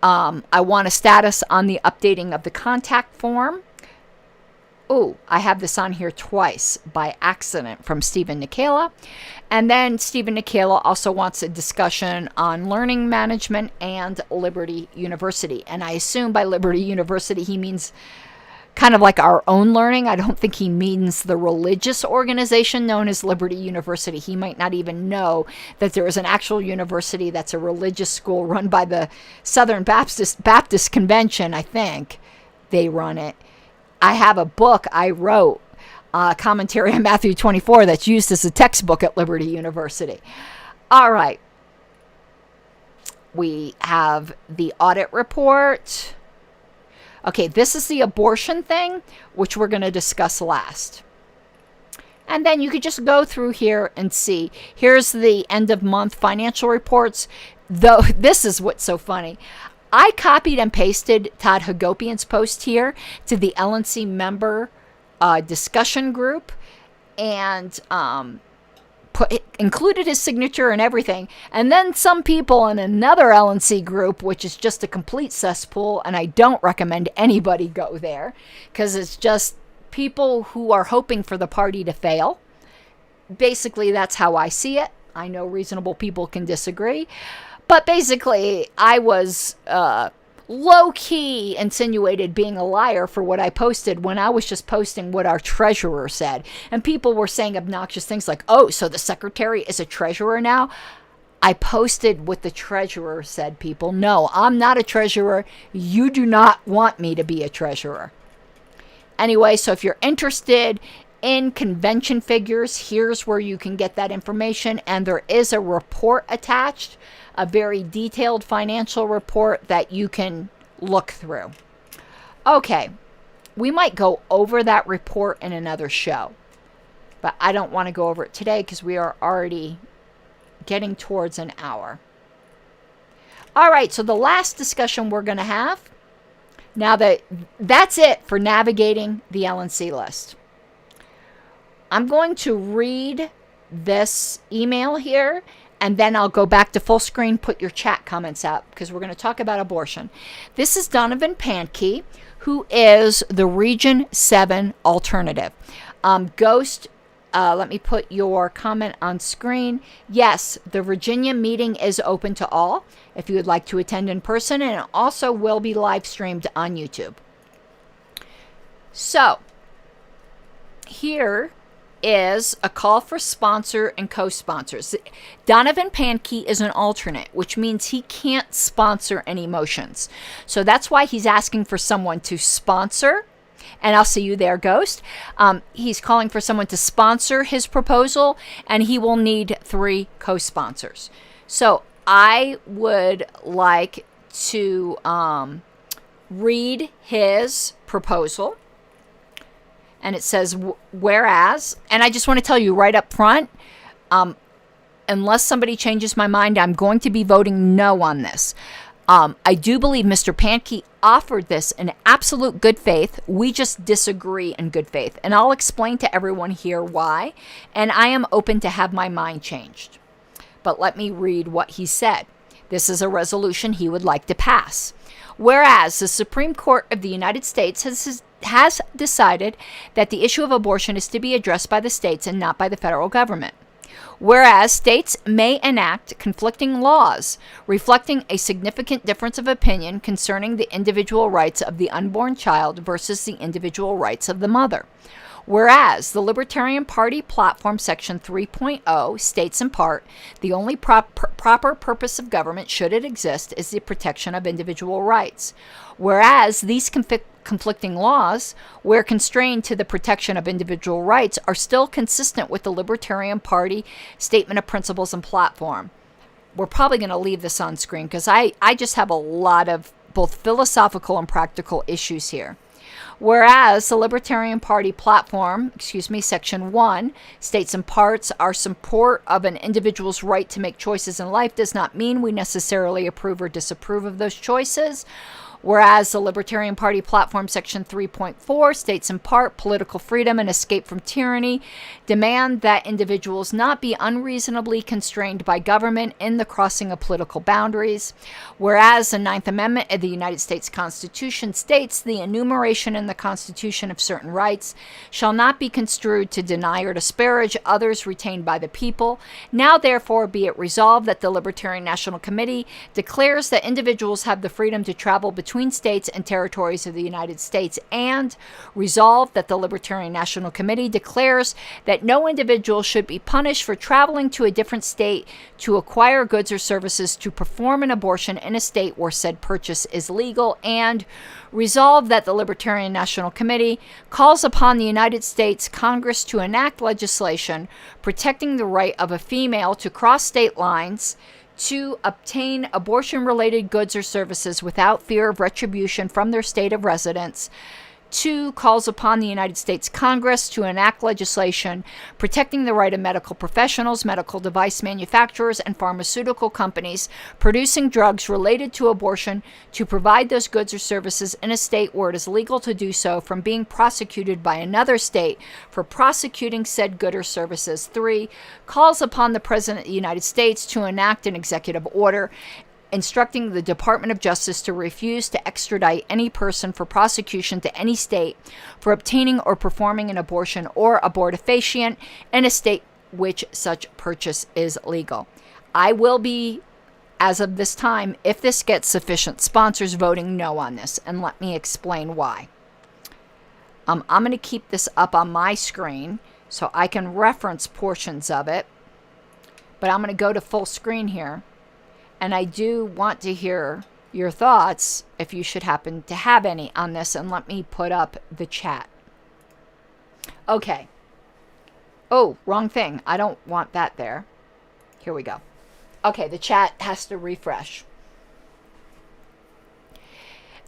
I want a status on the updating of the contact form. Oh, I have this on here twice by accident from Stephen Nikela. And then Stephen Nikela also wants a discussion on learning management and Liberty University. And I assume by Liberty University he means kind of like our own learning. I don't think he means the religious organization known as Liberty University. He might not even know that there is an actual university that's a religious school run by the Southern Baptist Convention, I think. They run it. I have a book I wrote, commentary on Matthew 24, that's used as a textbook at Liberty University. All right. We have the audit report. Okay, this is the abortion thing, which we're going to discuss last. And then you could just go through here and see. Here's the end of month financial reports. Though this is what's so funny. I copied and pasted Todd Hagopian's post here to the Lnc member discussion group and included his signature and everything. And then some people in another Lnc group, which is just a complete cesspool, and I don't recommend anybody go there because it's just people who are hoping for the party to fail. Basically, that's how I see it. I know reasonable people can disagree. But basically, I was low-key insinuated being a liar for what I posted when I was just posting what our treasurer said. And people were saying obnoxious things like, oh, so the secretary is a treasurer now? I posted what the treasurer said, people. No, I'm not a treasurer. You do not want me to be a treasurer. Anyway, so if you're interested in convention figures, here's where you can get that information. And there is a report attached, a very detailed financial report that you can look through. Okay, we might go over that report in another show, but I don't want to go over it today because we are already getting towards an hour. All right, so the last discussion we're going to have, now that's it for navigating the Lnc list. I'm going to read this email here, and then I'll go back to full screen, put your chat comments out, because we're going to talk about abortion. This is Donovan Pankey, who is the Region 7 alternative. Ghost, let me put your comment on screen. Yes, the Virginia meeting is open to all if you would like to attend in person, and it also will be live streamed on YouTube. So, here is a call for sponsor and co-sponsors. Donovan Pankey is an alternate, which means he can't sponsor any motions. So that's why he's asking for someone to sponsor, and I'll see you there, Ghost. He's calling for someone to sponsor his proposal, and he will need 3 co-sponsors. So I would like to read his proposal. And it says, whereas, and I just want to tell you right up front, unless somebody changes my mind, I'm going to be voting no on this. I do believe Mr. Pankey offered this in absolute good faith. We just disagree in good faith. And I'll explain to everyone here why. And I am open to have my mind changed. But let me read what he said. This is a resolution he would like to pass. Whereas the Supreme Court of the United States has decided that the issue of abortion is to be addressed by the states and not by the federal government. Whereas states may enact conflicting laws reflecting a significant difference of opinion concerning the individual rights of the unborn child versus the individual rights of the mother. Whereas the Libertarian Party Platform Section 3.0 states in part, the only proper purpose of government, should it exist, is the protection of individual rights. Whereas these conflicting laws, where constrained to the protection of individual rights, are still consistent with the Libertarian Party Statement of Principles and Platform. We're probably going to leave this on screen because I just have a lot of both philosophical and practical issues here. Whereas the Libertarian Party platform, Section 1, states in parts, our support of an individual's right to make choices in life does not mean we necessarily approve or disapprove of those choices. Whereas the Libertarian Party platform, Section 3.4, states in part, political freedom and escape from tyranny demand that individuals not be unreasonably constrained by government in the crossing of political boundaries. Whereas the Ninth Amendment of the United States Constitution states the enumeration in the Constitution of certain rights shall not be construed to deny or disparage others retained by the people. Now, therefore, be it resolved that the Libertarian National Committee declares that individuals have the freedom to travel between states and territories of the United States, and resolved that the Libertarian National Committee declares that no individual should be punished for traveling to a different state to acquire goods or services to perform an abortion in a state where said purchase is legal, and resolved that the Libertarian National Committee calls upon the United States Congress to enact legislation protecting the right of a female to cross state lines to obtain abortion-related goods or services without fear of retribution from their state of residence. 2, calls upon the United States Congress to enact legislation protecting the right of medical professionals, medical device manufacturers, and pharmaceutical companies producing drugs related to abortion to provide those goods or services in a state where it is legal to do so from being prosecuted by another state for prosecuting said good or services. 3, calls upon the President of the United States to enact an executive order instructing the Department of Justice to refuse to extradite any person for prosecution to any state for obtaining or performing an abortion or abortifacient in a state which such purchase is legal. I will be, as of this time, if this gets sufficient sponsors, voting no on this, and let me explain why. I'm going to keep this up on my screen so I can reference portions of it, but I'm going to go to full screen here. And I do want to hear your thoughts, if you should happen to have any on this. And let me put up the chat. Okay. Oh, wrong thing. I don't want that there. Here we go. Okay, the chat has to refresh.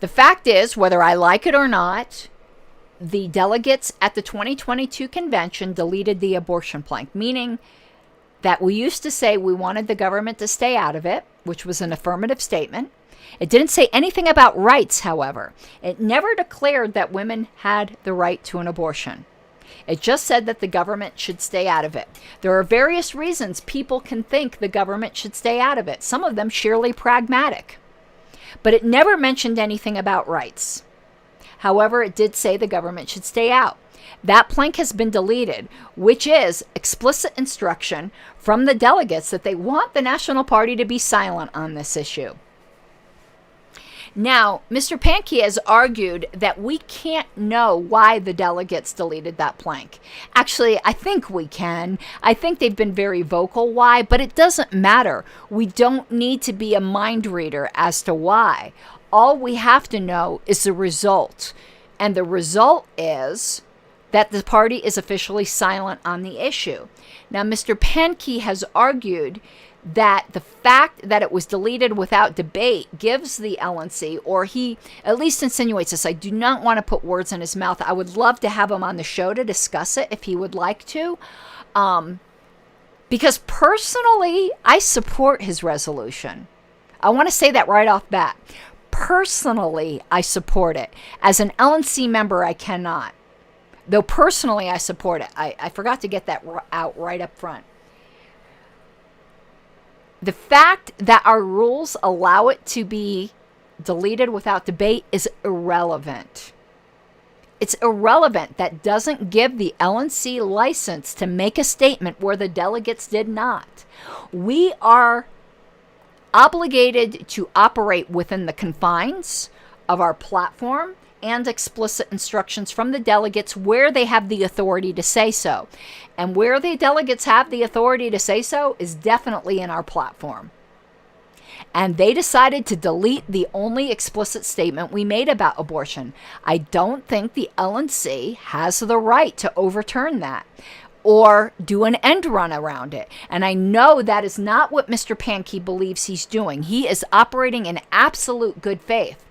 The fact is, whether I like it or not, the delegates at the 2022 convention deleted the abortion plank, meaning that we used to say we wanted the government to stay out of it, which was an affirmative statement. It didn't say anything about rights, however. It never declared that women had the right to an abortion. It just said that the government should stay out of it. There are various reasons people can think the government should stay out of it, some of them sheerly pragmatic. But it never mentioned anything about rights. However, it did say the government should stay out. That plank has been deleted, which is explicit instruction from the delegates that they want the National Party to be silent on this issue. Now, Mr. Pankey has argued that we can't know why the delegates deleted that plank. Actually, I think we can. I think they've been very vocal why, but it doesn't matter. We don't need to be a mind reader as to why. All we have to know is the result. And the result is that the party is officially silent on the issue. Now, Mr. Pankey has argued that the fact that it was deleted without debate gives the LNC, or he at least insinuates this. I do not want to put words in his mouth. I would love to have him on the show to discuss it if he would like to. Because personally, I support his resolution. I want to say that right off bat. Personally, I support it. As an LNC member, I cannot. Though personally, I support it. I forgot to get that out right up front. The fact that our rules allow it to be deleted without debate is irrelevant. It's irrelevant. That doesn't give the LNC license to make a statement where the delegates did not. We are obligated to operate within the confines of our platform and explicit instructions from the delegates where they have the authority to say so. And where the delegates have the authority to say so is definitely in our platform. And they decided to delete the only explicit statement we made about abortion. I don't think the LNC has the right to overturn that or do an end run around it. And I know that is not what Mr. Pankey believes he's doing. He is operating in absolute good faith.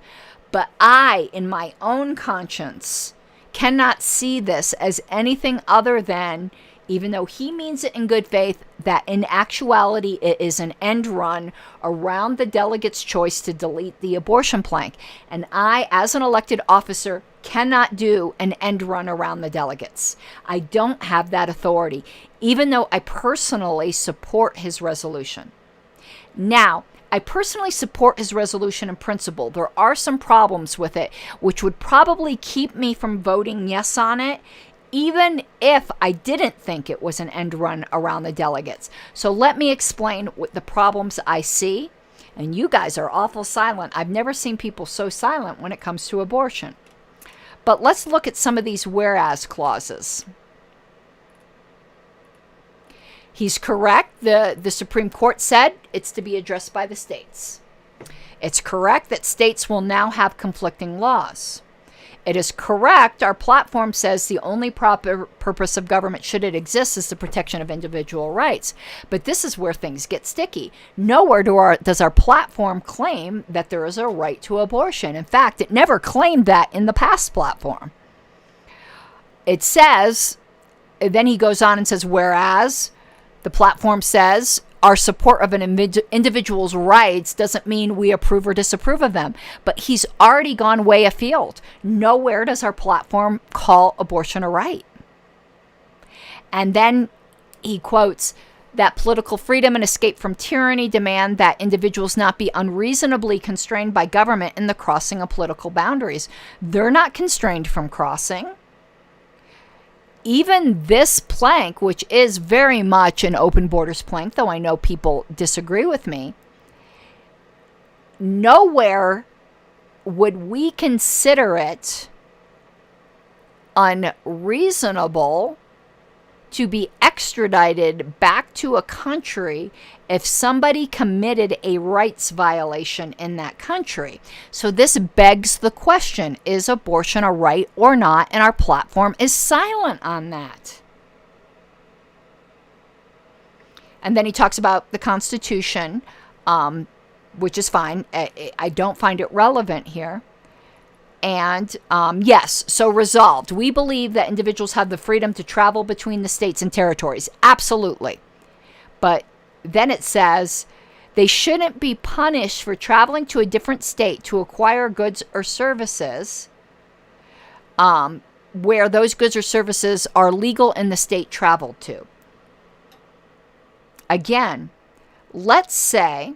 But I, in my own conscience, cannot see this as anything other than, even though he means it in good faith, that in actuality it is an end run around the delegate's choice to delete the abortion plank. And I, as an elected officer, cannot do an end run around the delegates. I don't have that authority, even though I personally support his resolution. Now, I personally support his resolution in principle. There are some problems with it, which would probably keep me from voting yes on it, even if I didn't think it was an end run around the delegates. So let me explain what the problems I see. And you guys are awful silent. I've never seen people so silent when it comes to abortion. But let's look at some of these whereas clauses. He's correct. The Supreme Court said it's to be addressed by the states. It's correct that states will now have conflicting laws. It is correct, our platform says the only proper purpose of government, should it exist, is the protection of individual rights. But this is where things get sticky. Nowhere does our platform claim that there is a right to abortion. In fact, it never claimed that in the past platform. It says, then he goes on and says, whereas the platform says our support of an individual's rights doesn't mean we approve or disapprove of them. But he's already gone way afield. Nowhere does our platform call abortion a right. And then he quotes that political freedom and escape from tyranny demand that individuals not be unreasonably constrained by government in the crossing of political boundaries. They're not constrained from crossing. Even this plank, which is very much an open borders plank, though I know people disagree with me, nowhere would we consider it unreasonable to be extradited back to a country if somebody committed a rights violation in that country. So this begs the question, is abortion a right or not? And our platform is silent on that. And then he talks about the Constitution, which is fine. I don't find it relevant here. And yes, so resolved. We believe that individuals have the freedom to travel between the states and territories. Absolutely. But then it says they shouldn't be punished for traveling to a different state to acquire goods or services where those goods or services are legal in the state traveled to. Again, let's say,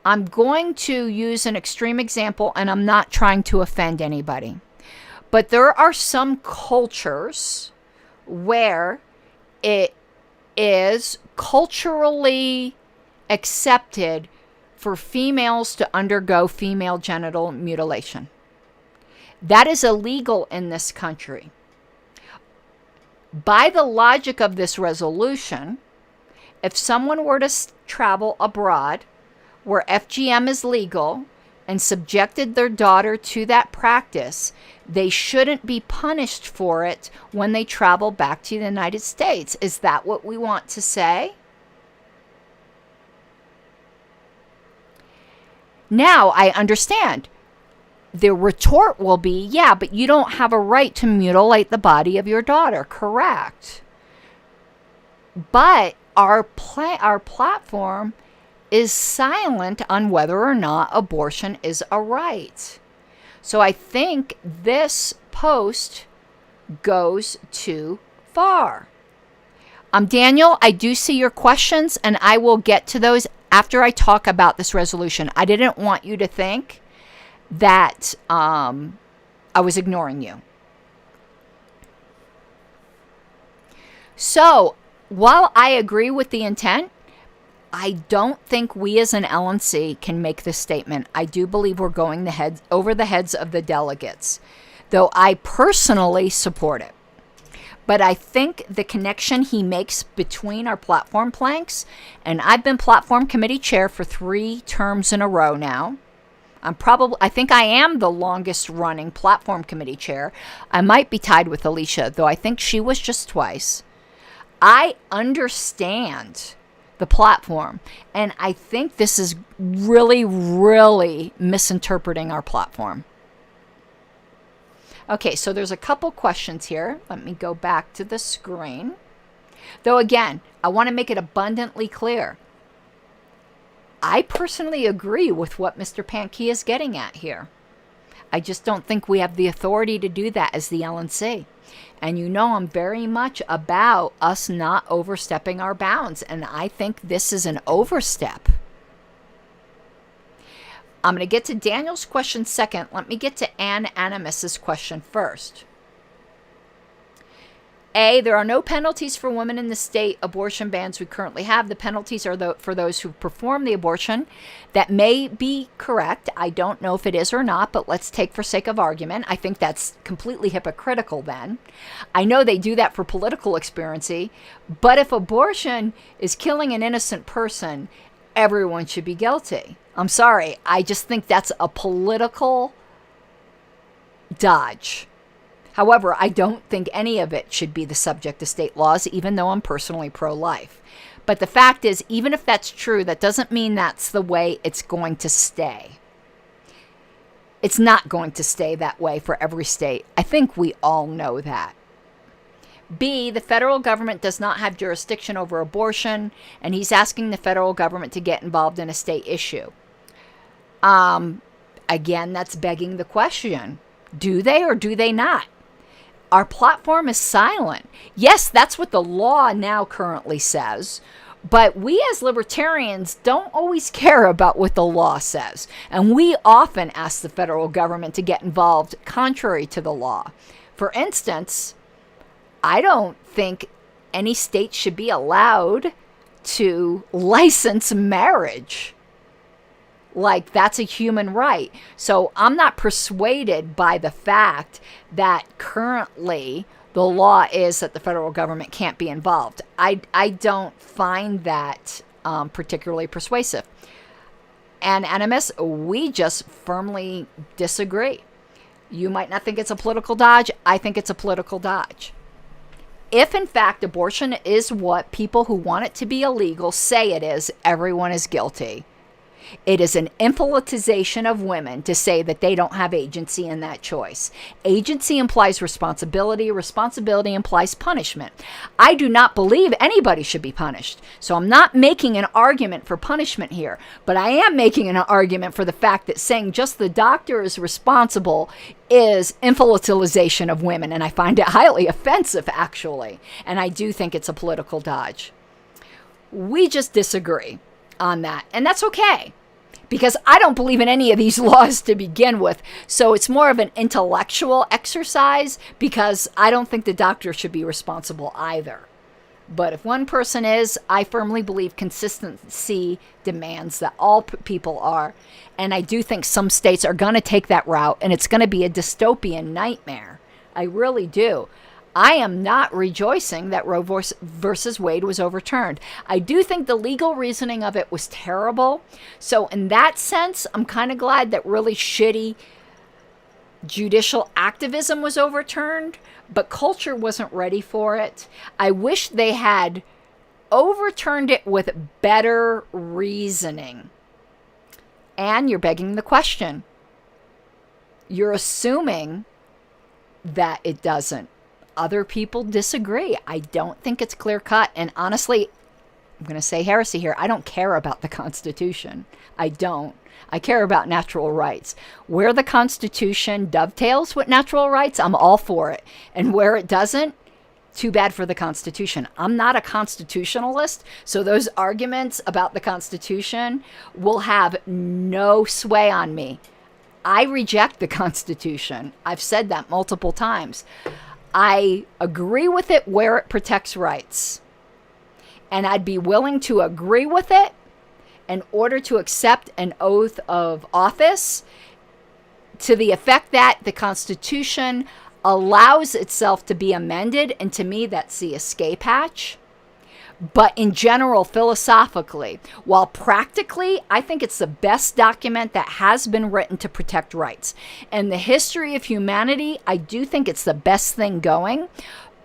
I'm going to use an extreme example, and I'm not trying to offend anybody. But there are some cultures where it is culturally accepted for females to undergo female genital mutilation. That is illegal in this country. By the logic of this resolution, if someone were to travel abroad where FGM is legal and subjected their daughter to that practice, they shouldn't be punished for it when they travel back to the United States. Is that what we want to say? Now, I understand. The retort will be, yeah, but you don't have a right to mutilate the body of your daughter. Correct. But our platform is silent on whether or not abortion is a right. So I think this post goes too far. Daniel, I do see your questions, and I will get to those after I talk about this resolution. I didn't want you to think that I was ignoring you. So, while I agree with the intent, I don't think we as an LNC can make this statement. I do believe we're going over the heads of the delegates, though I personally support it. But I think the connection he makes between our platform planks, and I've been platform committee chair for 3 terms in a row now. I think I am the longest running platform committee chair. I might be tied with Alicia, though I think she was just twice. I understand the platform, and I think this is really, really misinterpreting our platform. Okay, so there's a couple questions here. Let me go back to the screen. Though again, I want to make it abundantly clear. I personally agree with what Mr. Pankey is getting at here. I just don't think we have the authority to do that as the LNC. And you know I'm very much about us not overstepping our bounds, and I think this is an overstep. I'm going to get to Daniel's question second. Let me get to Ann Animus's question first. A, there are no penalties for women in the state abortion bans we currently have. The penalties are for those who perform the abortion. That may be correct. I don't know if it is or not, but let's take for sake of argument. I think that's completely hypocritical then. I know they do that for political expediency, but if abortion is killing an innocent person, everyone should be guilty. I'm sorry. I just think that's a political dodge. However, I don't think any of it should be the subject of state laws, even though I'm personally pro-life. But the fact is, even if that's true, that doesn't mean that's the way it's going to stay. It's not going to stay that way for every state. I think we all know that. B, the federal government does not have jurisdiction over abortion, and he's asking the federal government to get involved in a state issue. Again, that's begging the question. Do they or do they not? Our platform is silent. Yes, that's what the law now currently says, but we as libertarians don't always care about what the law says, and we often ask the federal government to get involved contrary to the law. For instance, I don't think any state should be allowed to license marriage. Like, that's a human right. So I'm not persuaded by the fact that currently the law is that the federal government can't be involved. I don't find that particularly persuasive. And Animus, we just firmly disagree. You might not think it's a political dodge. I think it's a political dodge. If, in fact, abortion is what people who want it to be illegal say it is, everyone is guilty. It is an infantilization of women to say that they don't have agency in that choice. Agency implies responsibility. Responsibility implies punishment. I do not believe anybody should be punished. So I'm not making an argument for punishment here, but I am making an argument for the fact that saying just the doctor is responsible is infantilization of women, and I find it highly offensive, actually. And I do think it's a political dodge. We just disagree on that, and that's okay, because I don't believe in any of these laws to begin with. So it's more of an intellectual exercise, because I don't think the doctor should be responsible either. But if one person is, I firmly believe consistency demands that all people are. And I do think some states are going to take that route, and it's going to be a dystopian nightmare. I really do. I am not rejoicing that Roe versus Wade was overturned. I do think the legal reasoning of it was terrible. So in that sense, I'm kind of glad that really shitty judicial activism was overturned, but culture wasn't ready for it. I wish they had overturned it with better reasoning. And you're begging the question. You're assuming that it doesn't. Other people disagree. I don't think it's clear cut. And honestly, I'm going to say heresy here. I don't care about the Constitution. I don't. I care about natural rights. Where the Constitution dovetails with natural rights, I'm all for it. And where it doesn't, too bad for the Constitution. I'm not a constitutionalist, so those arguments about the Constitution will have no sway on me. I reject the Constitution. I've said that multiple times. I agree with it where it protects rights. And I'd be willing to agree with it in order to accept an oath of office to the effect that the Constitution allows itself to be amended. And to me, that's the escape hatch. But in general, philosophically, while practically, I think it's the best document that has been written to protect rights. In the history of humanity, I do think it's the best thing going.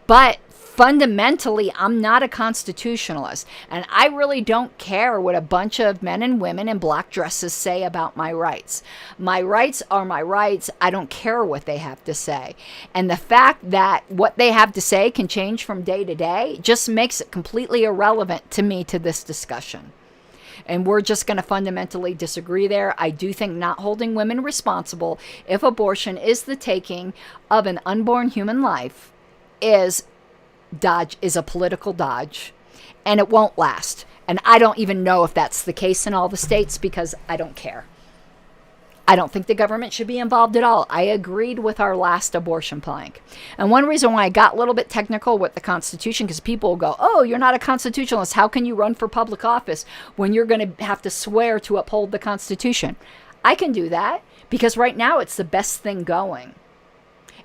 But fundamentally, I'm not a constitutionalist. And I really don't care what a bunch of men and women in black dresses say about my rights. My rights are my rights. I don't care what they have to say. And the fact that what they have to say can change from day to day just makes it completely irrelevant to me to this discussion. And we're just going to fundamentally disagree there. I do think not holding women responsible if abortion is the taking of an unborn human life is a political dodge, and it won't last. And I don't even know if that's the case in all the states because I don't care. I don't think the government should be involved at all. I agreed with our last abortion plank. And one reason why I got a little bit technical with the Constitution, because people will go, oh, you're not a constitutionalist. How can you run for public office when you're going to have to swear to uphold the Constitution? I can do that because right now it's the best thing going.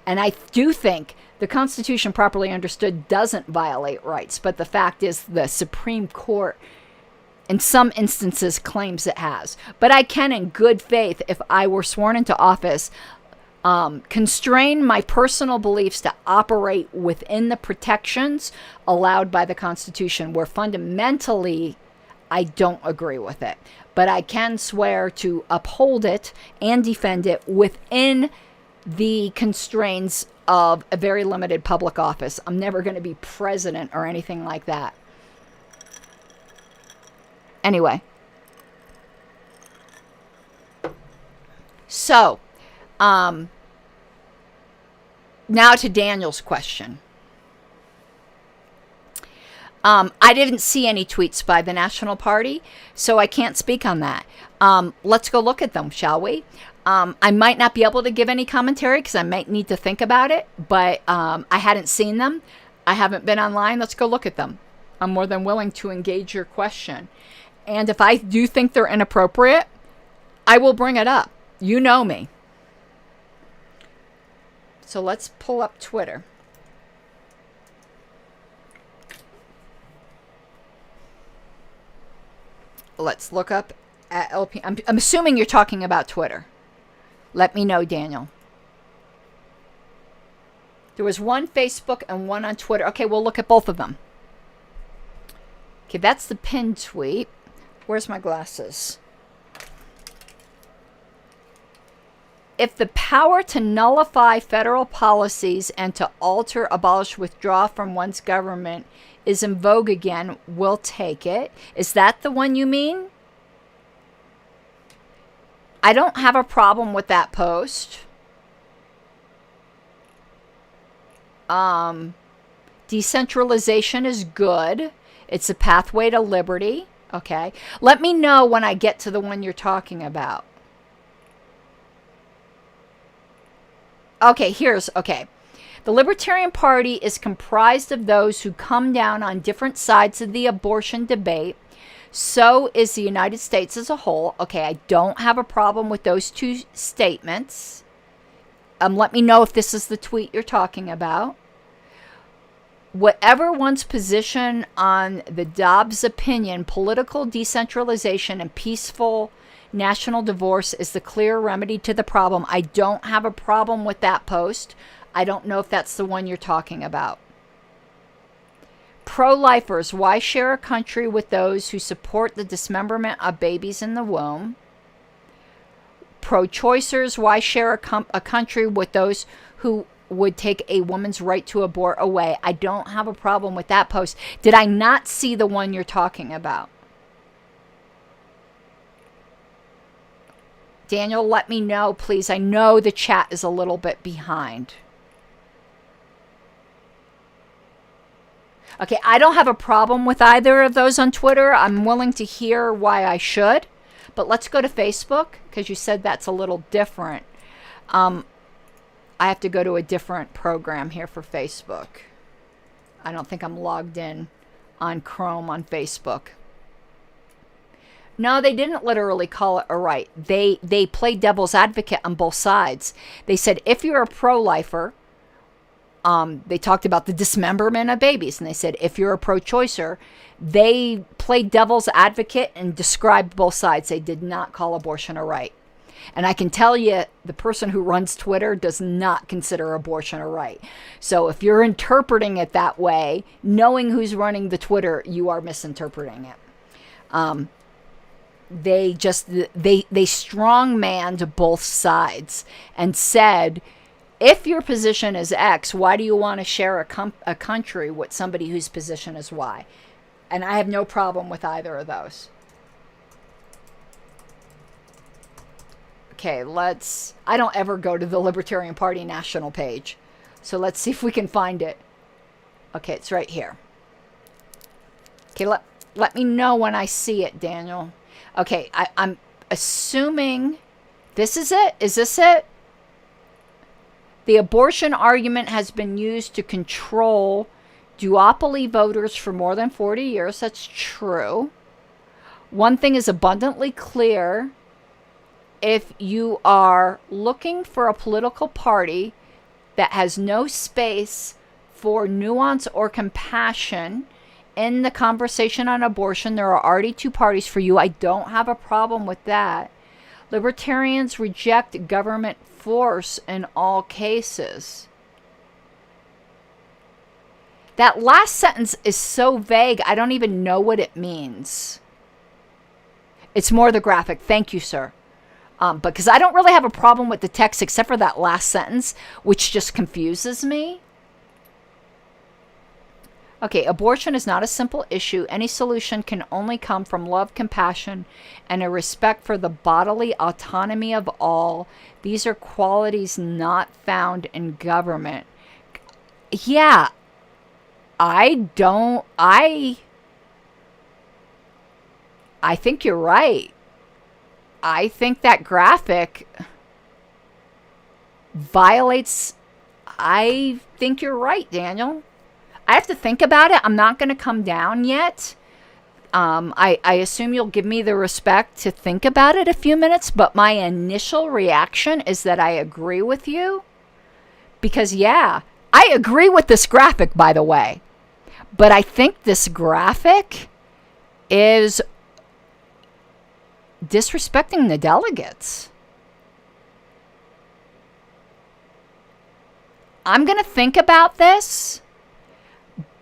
And I do think the Constitution, properly understood, doesn't violate rights. But the fact is the Supreme Court, in some instances, claims it has. But I can, in good faith, if I were sworn into office, constrain my personal beliefs to operate within the protections allowed by the Constitution, where fundamentally I don't agree with it. But I can swear to uphold it and defend it within the constraints of a very limited public office. I'm never going to be president or anything like that. Anyway. So, now to Daniel's question. I didn't see any tweets by the National Party, so I can't speak on that. Let's go look at them, shall we? I might not be able to give any commentary because I might need to think about it, but I hadn't seen them. I haven't been online. Let's go look at them. I'm more than willing to engage your question. And if I do think they're inappropriate, I will bring it up. You know me. So let's pull up Twitter. Let's look up at LP. I'm assuming you're talking about Twitter. Let me know, Daniel. There was one Facebook and one on Twitter. Okay, we'll look at both of them. Okay, that's the pinned tweet. Where's my glasses? If the power to nullify federal policies and to alter, abolish, withdraw from one's government is in vogue again, we'll take it. Is that the one you mean? I don't have a problem with that post. Decentralization is good. It's a pathway to liberty. Okay. Let me know when I get to the one you're talking about. Okay, okay. The Libertarian Party is comprised of those who come down on different sides of the abortion debate. So is the United States as a whole. Okay, I don't have a problem with those two statements. Let me know if this is the tweet you're talking about. Whatever one's position on the Dobbs opinion, political decentralization and peaceful national divorce is the clear remedy to the problem. I don't have a problem with that post. I don't know if that's the one you're talking about. Pro-lifers, why share a country with those who support the dismemberment of babies in the womb? Pro-choicers, why share a country with those who would take a woman's right to abort away? I don't have a problem with that post. Did I not see the one you're talking about? Daniel, let me know, please. I know the chat is a little bit behind. Okay, I don't have a problem with either of those on Twitter. I'm willing to hear why I should. But let's go to Facebook, because you said that's a little different. I have to go to a different program here for Facebook. I don't think I'm logged in on Chrome on Facebook. No, they didn't literally call it a right. They played devil's advocate on both sides. They said if you're a pro-lifer, They talked about the dismemberment of babies, and they said if you're a pro-choicer, they played devil's advocate and described both sides. They did not call abortion a right. And I can tell you, the person who runs Twitter does not consider abortion a right. So if you're interpreting it that way, knowing who's running the Twitter, you are misinterpreting it. They strongmanned both sides and said, if your position is X, why do you want to share a country with somebody whose position is Y? And I have no problem with either of those. Okay, I don't ever go to the Libertarian Party national page. So let's see if we can find it. Okay, it's right here. Okay, let me know when I see it, Daniel. Okay, I'm assuming this is it. Is this it? The abortion argument has been used to control duopoly voters for more than 40 years. That's true. One thing is abundantly clear. If you are looking for a political party that has no space for nuance or compassion in the conversation on abortion, there are already two parties for you. I don't have a problem with that. Libertarians reject government force in all cases. That last sentence is so vague, I don't even know what it means. It's more the graphic. Thank you, sir. Because I don't really have a problem with the text except for that last sentence, which just confuses me. Okay, abortion is not a simple issue. Any solution can only come from love, compassion, and a respect for the bodily autonomy of all. These are qualities not found in government. Yeah, I think you're right. I think that graphic violates... I think you're right, Daniel. I have to think about it. I'm not going to come down yet. I assume you'll give me the respect to think about it a few minutes, but my initial reaction is that I agree with you. Because, yeah, I agree with this graphic, by the way. But I think this graphic is disrespecting the delegates. I'm going to think about this,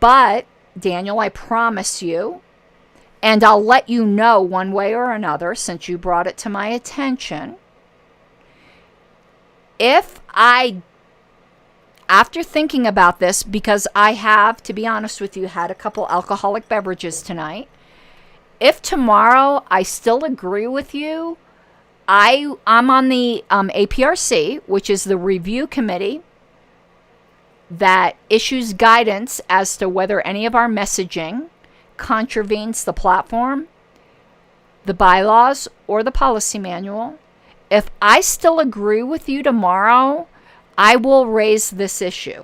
but Daniel, I promise you, and I'll let you know one way or another since you brought it to my attention. After thinking about this, because I have, to be honest with you, had a couple alcoholic beverages tonight, if tomorrow I still agree with you, I'm on the APRC, which is the review committee that issues guidance as to whether any of our messaging contravenes the platform, the bylaws, or the policy manual. If I still agree with you tomorrow, I will raise this issue.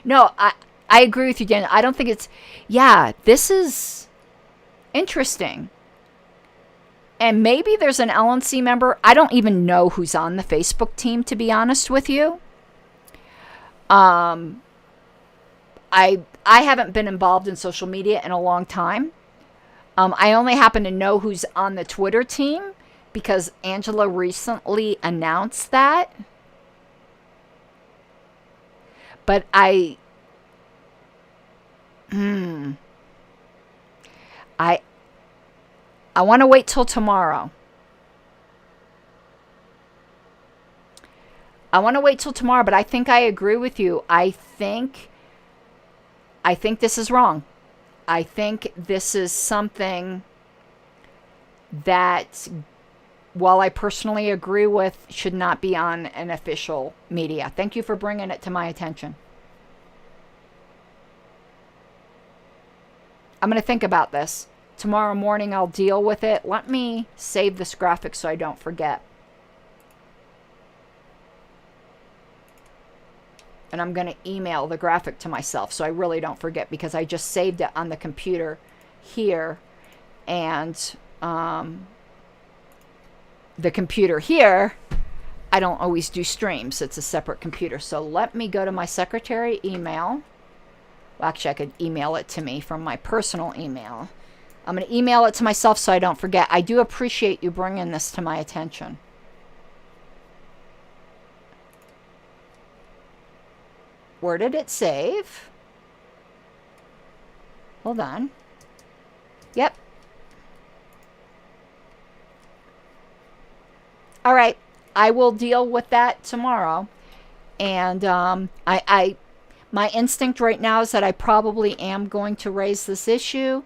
No, I agree with you, Daniel. I don't think it's... Yeah, this is interesting. And maybe there's an LNC member. I don't even know who's on the Facebook team, to be honest with you. I haven't been involved in social media in a long time. I only happen to know who's on the Twitter team because Angela recently announced that. But I want to wait till tomorrow. But I think I agree with you. I think this is wrong. I think this is something that, while I personally agree with, should not be on an official media. Thank you for bringing it to my attention. I'm going to think about this. Tomorrow morning I'll deal with it. Let me save this graphic so I don't forget. And I'm going to email the graphic to myself so I really don't forget, because I just saved it on the computer here. And the computer here, I don't always do streams. It's a separate computer. So let me go to my secretary email. Well, actually, I could email it to me from my personal email. I'm going to email it to myself so I don't forget. I do appreciate you bringing this to my attention. Where did it save? Hold on. Yep. All right. I will deal with that tomorrow. And my instinct right now is that I probably am going to raise this issue.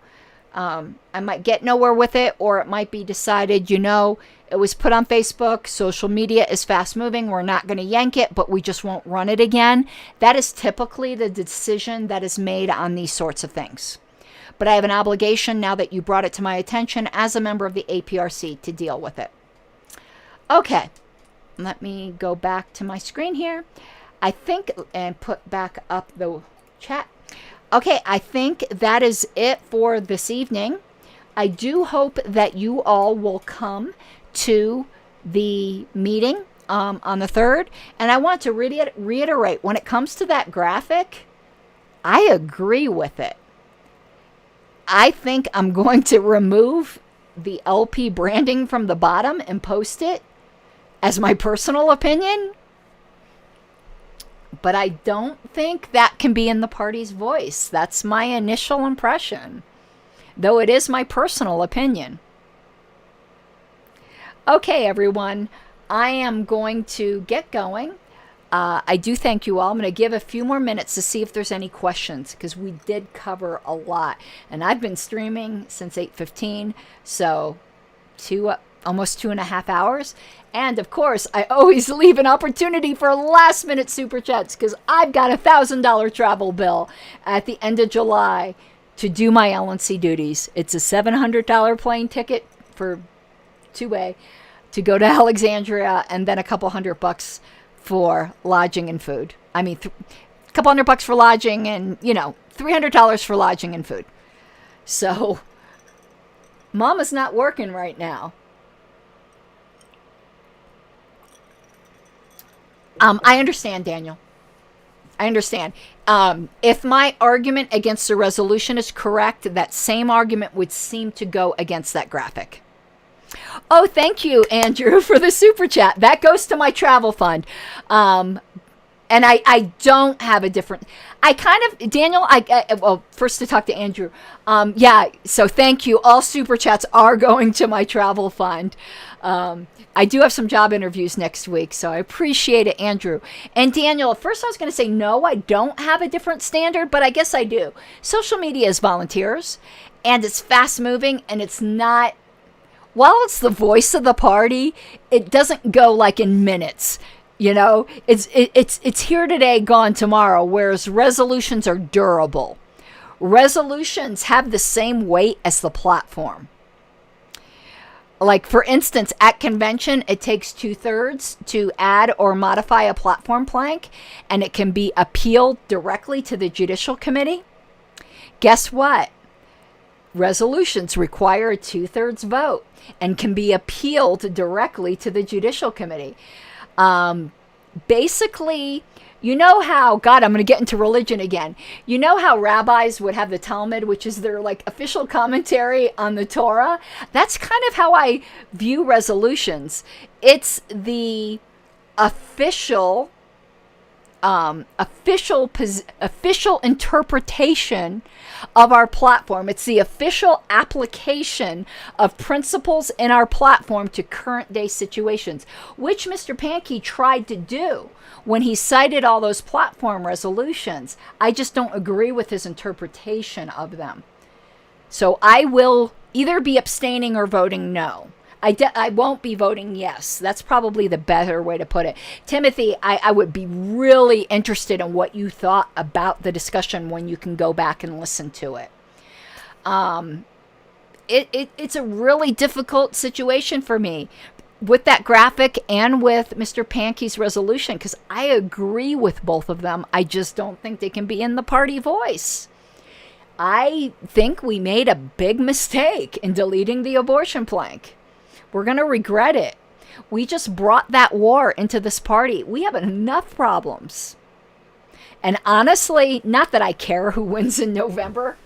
I might get nowhere with it, or it might be decided, you know, it was put on Facebook. Social media is fast moving. We're not going to yank it, but we just won't run it again. That is typically the decision that is made on these sorts of things. But I have an obligation now that you brought it to my attention as a member of the APRC to deal with it. Okay, let me go back to my screen here. I think, and put back up the chat. Okay, I think that is it for this evening. I do hope that you all will come to the meeting on the 3rd. And I want to reiterate, when it comes to that graphic, I agree with it. I think I'm going to remove the LP branding from the bottom and post it as my personal opinion. But I don't think that can be in the party's voice. That's my initial impression, though it is my personal opinion. Okay, everyone, I am going to get going. I do thank you all. I'm going to give a few more minutes to see if there's any questions, because we did cover a lot. And I've been streaming since 8:15, so almost 2.5 hours. And of course, I always leave an opportunity for last minute super chats, because I've got a $1,000 travel bill at the end of July to do my LNC duties. It's a $700 plane ticket for two-way to go to Alexandria, and then a couple $100 for lodging and food. I mean, a couple $100 for lodging, and, you know, $300 for lodging and food. So, Mama's not working right now. I understand, Daniel. I understand. If my argument against the resolution is correct, that same argument would seem to go against that graphic. Oh, thank you, Andrew, for the super chat. That goes to my travel fund. And I don't have a different... Daniel, well, first to talk to Andrew. Yeah, so thank you. All super chats are going to my travel fund. I do have some job interviews next week, so I appreciate it, Andrew. And Daniel, at first I was going to say, no, I don't have a different standard, but I guess I do. Social media is volunteers, and it's fast moving, and it's not... While it's the voice of the party, it doesn't go like in minutes. You know, it's here today, gone tomorrow, whereas resolutions are durable. Resolutions have the same weight as the platform. Like, for instance, at convention, it takes 2/3 to add or modify a platform plank, and it can be appealed directly to the Judicial Committee. Guess what? Resolutions require a 2/3 vote and can be appealed directly to the Judicial Committee. Basically, you know how, God, I'm going to get into religion again. You know how rabbis would have the Talmud, which is their like official commentary on the Torah? That's kind of how I view resolutions. It's the official interpretation of our platform. It's the official application of principles in our platform to current day situations, which Mr. Pankey tried to do when he cited all those platform resolutions. I just don't agree with his interpretation of them. So I will either be abstaining or voting no. I won't be voting yes. That's probably the better way to put it. Timothy, I would be really interested in what you thought about the discussion when you can go back and listen to it. It's a really difficult situation for me with that graphic and with Mr. Pankey's resolution, because I agree with both of them. I just don't think they can be in the party voice. I think we made a big mistake in deleting the abortion plank. We're going to regret it. We just brought that war into this party. We have enough problems. And honestly, not that I care who wins in November.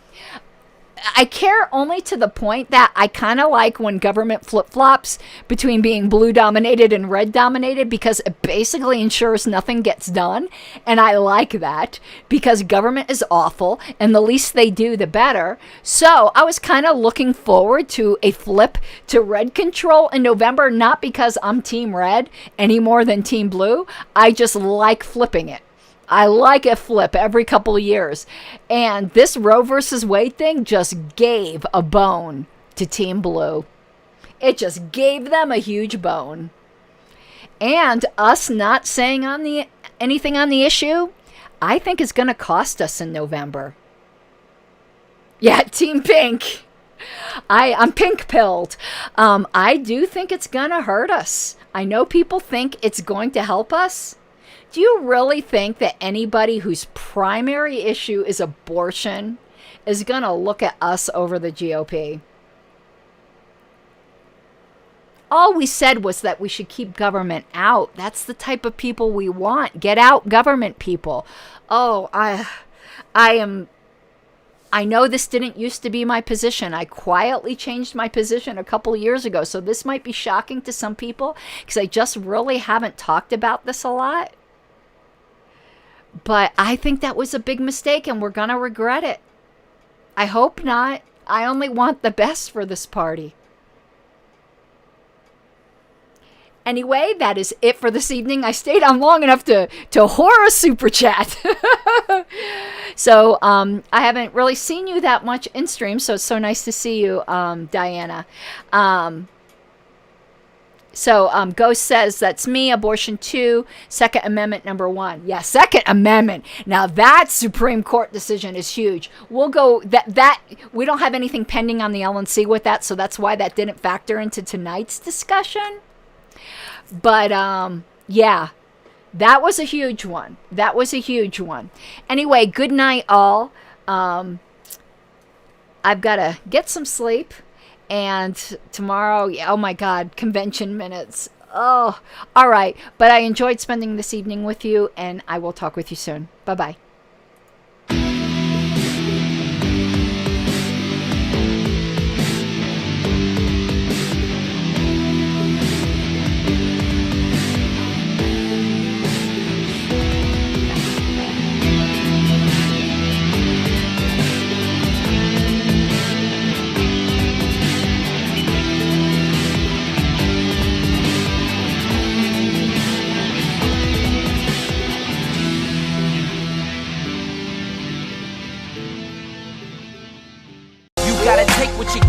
I care only to the point that I kind of like when government flip-flops between being blue dominated and red dominated, because it basically ensures nothing gets done. And I like that because government is awful and the least they do, the better. So I was kind of looking forward to a flip to red control in November, not because I'm team red any more than team blue. I just like flipping it. I like a flip every couple of years. And this Roe versus Wade thing just gave a bone to Team Blue. It just gave them a huge bone. And us not saying anything on the issue, I think is going to cost us in November. Yeah, Team Pink. I'm pink-pilled. I do think it's going to hurt us. I know people think it's going to help us. Do you really think that anybody whose primary issue is abortion is going to look at us over the GOP? All we said was that we should keep government out. That's the type of people we want. Get out government people. Oh, I know this didn't used to be my position. I quietly changed my position a couple of years ago. So this might be shocking to some people because I just really haven't talked about this a lot. But I think that was a big mistake and we're going to regret it. I hope not. I only want the best for this party. Anyway, that is it for this evening. I stayed on long enough to whore a super chat. So I haven't really seen you that much in stream, so it's so nice to see you, Diana. So Ghost says, that's me, abortion 2, Second Amendment number 1. Yeah, Second Amendment. Now that Supreme Court decision is huge. We'll go, that we don't have anything pending on the LNC with that, so that's why that didn't factor into tonight's discussion. But yeah, that was a huge one. That was a huge one. Anyway, good night all. I've got to get some sleep. And tomorrow, oh my God, convention minutes. Oh, all right. But I enjoyed spending this evening with you, and I will talk with you soon. Bye-bye.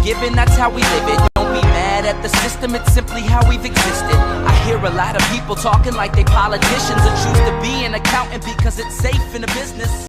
Given, that's how we live it. Don't be mad at the system, it's simply how we've existed. I hear a lot of people talking like they politicians and choose to be an accountant because it's safe in a business.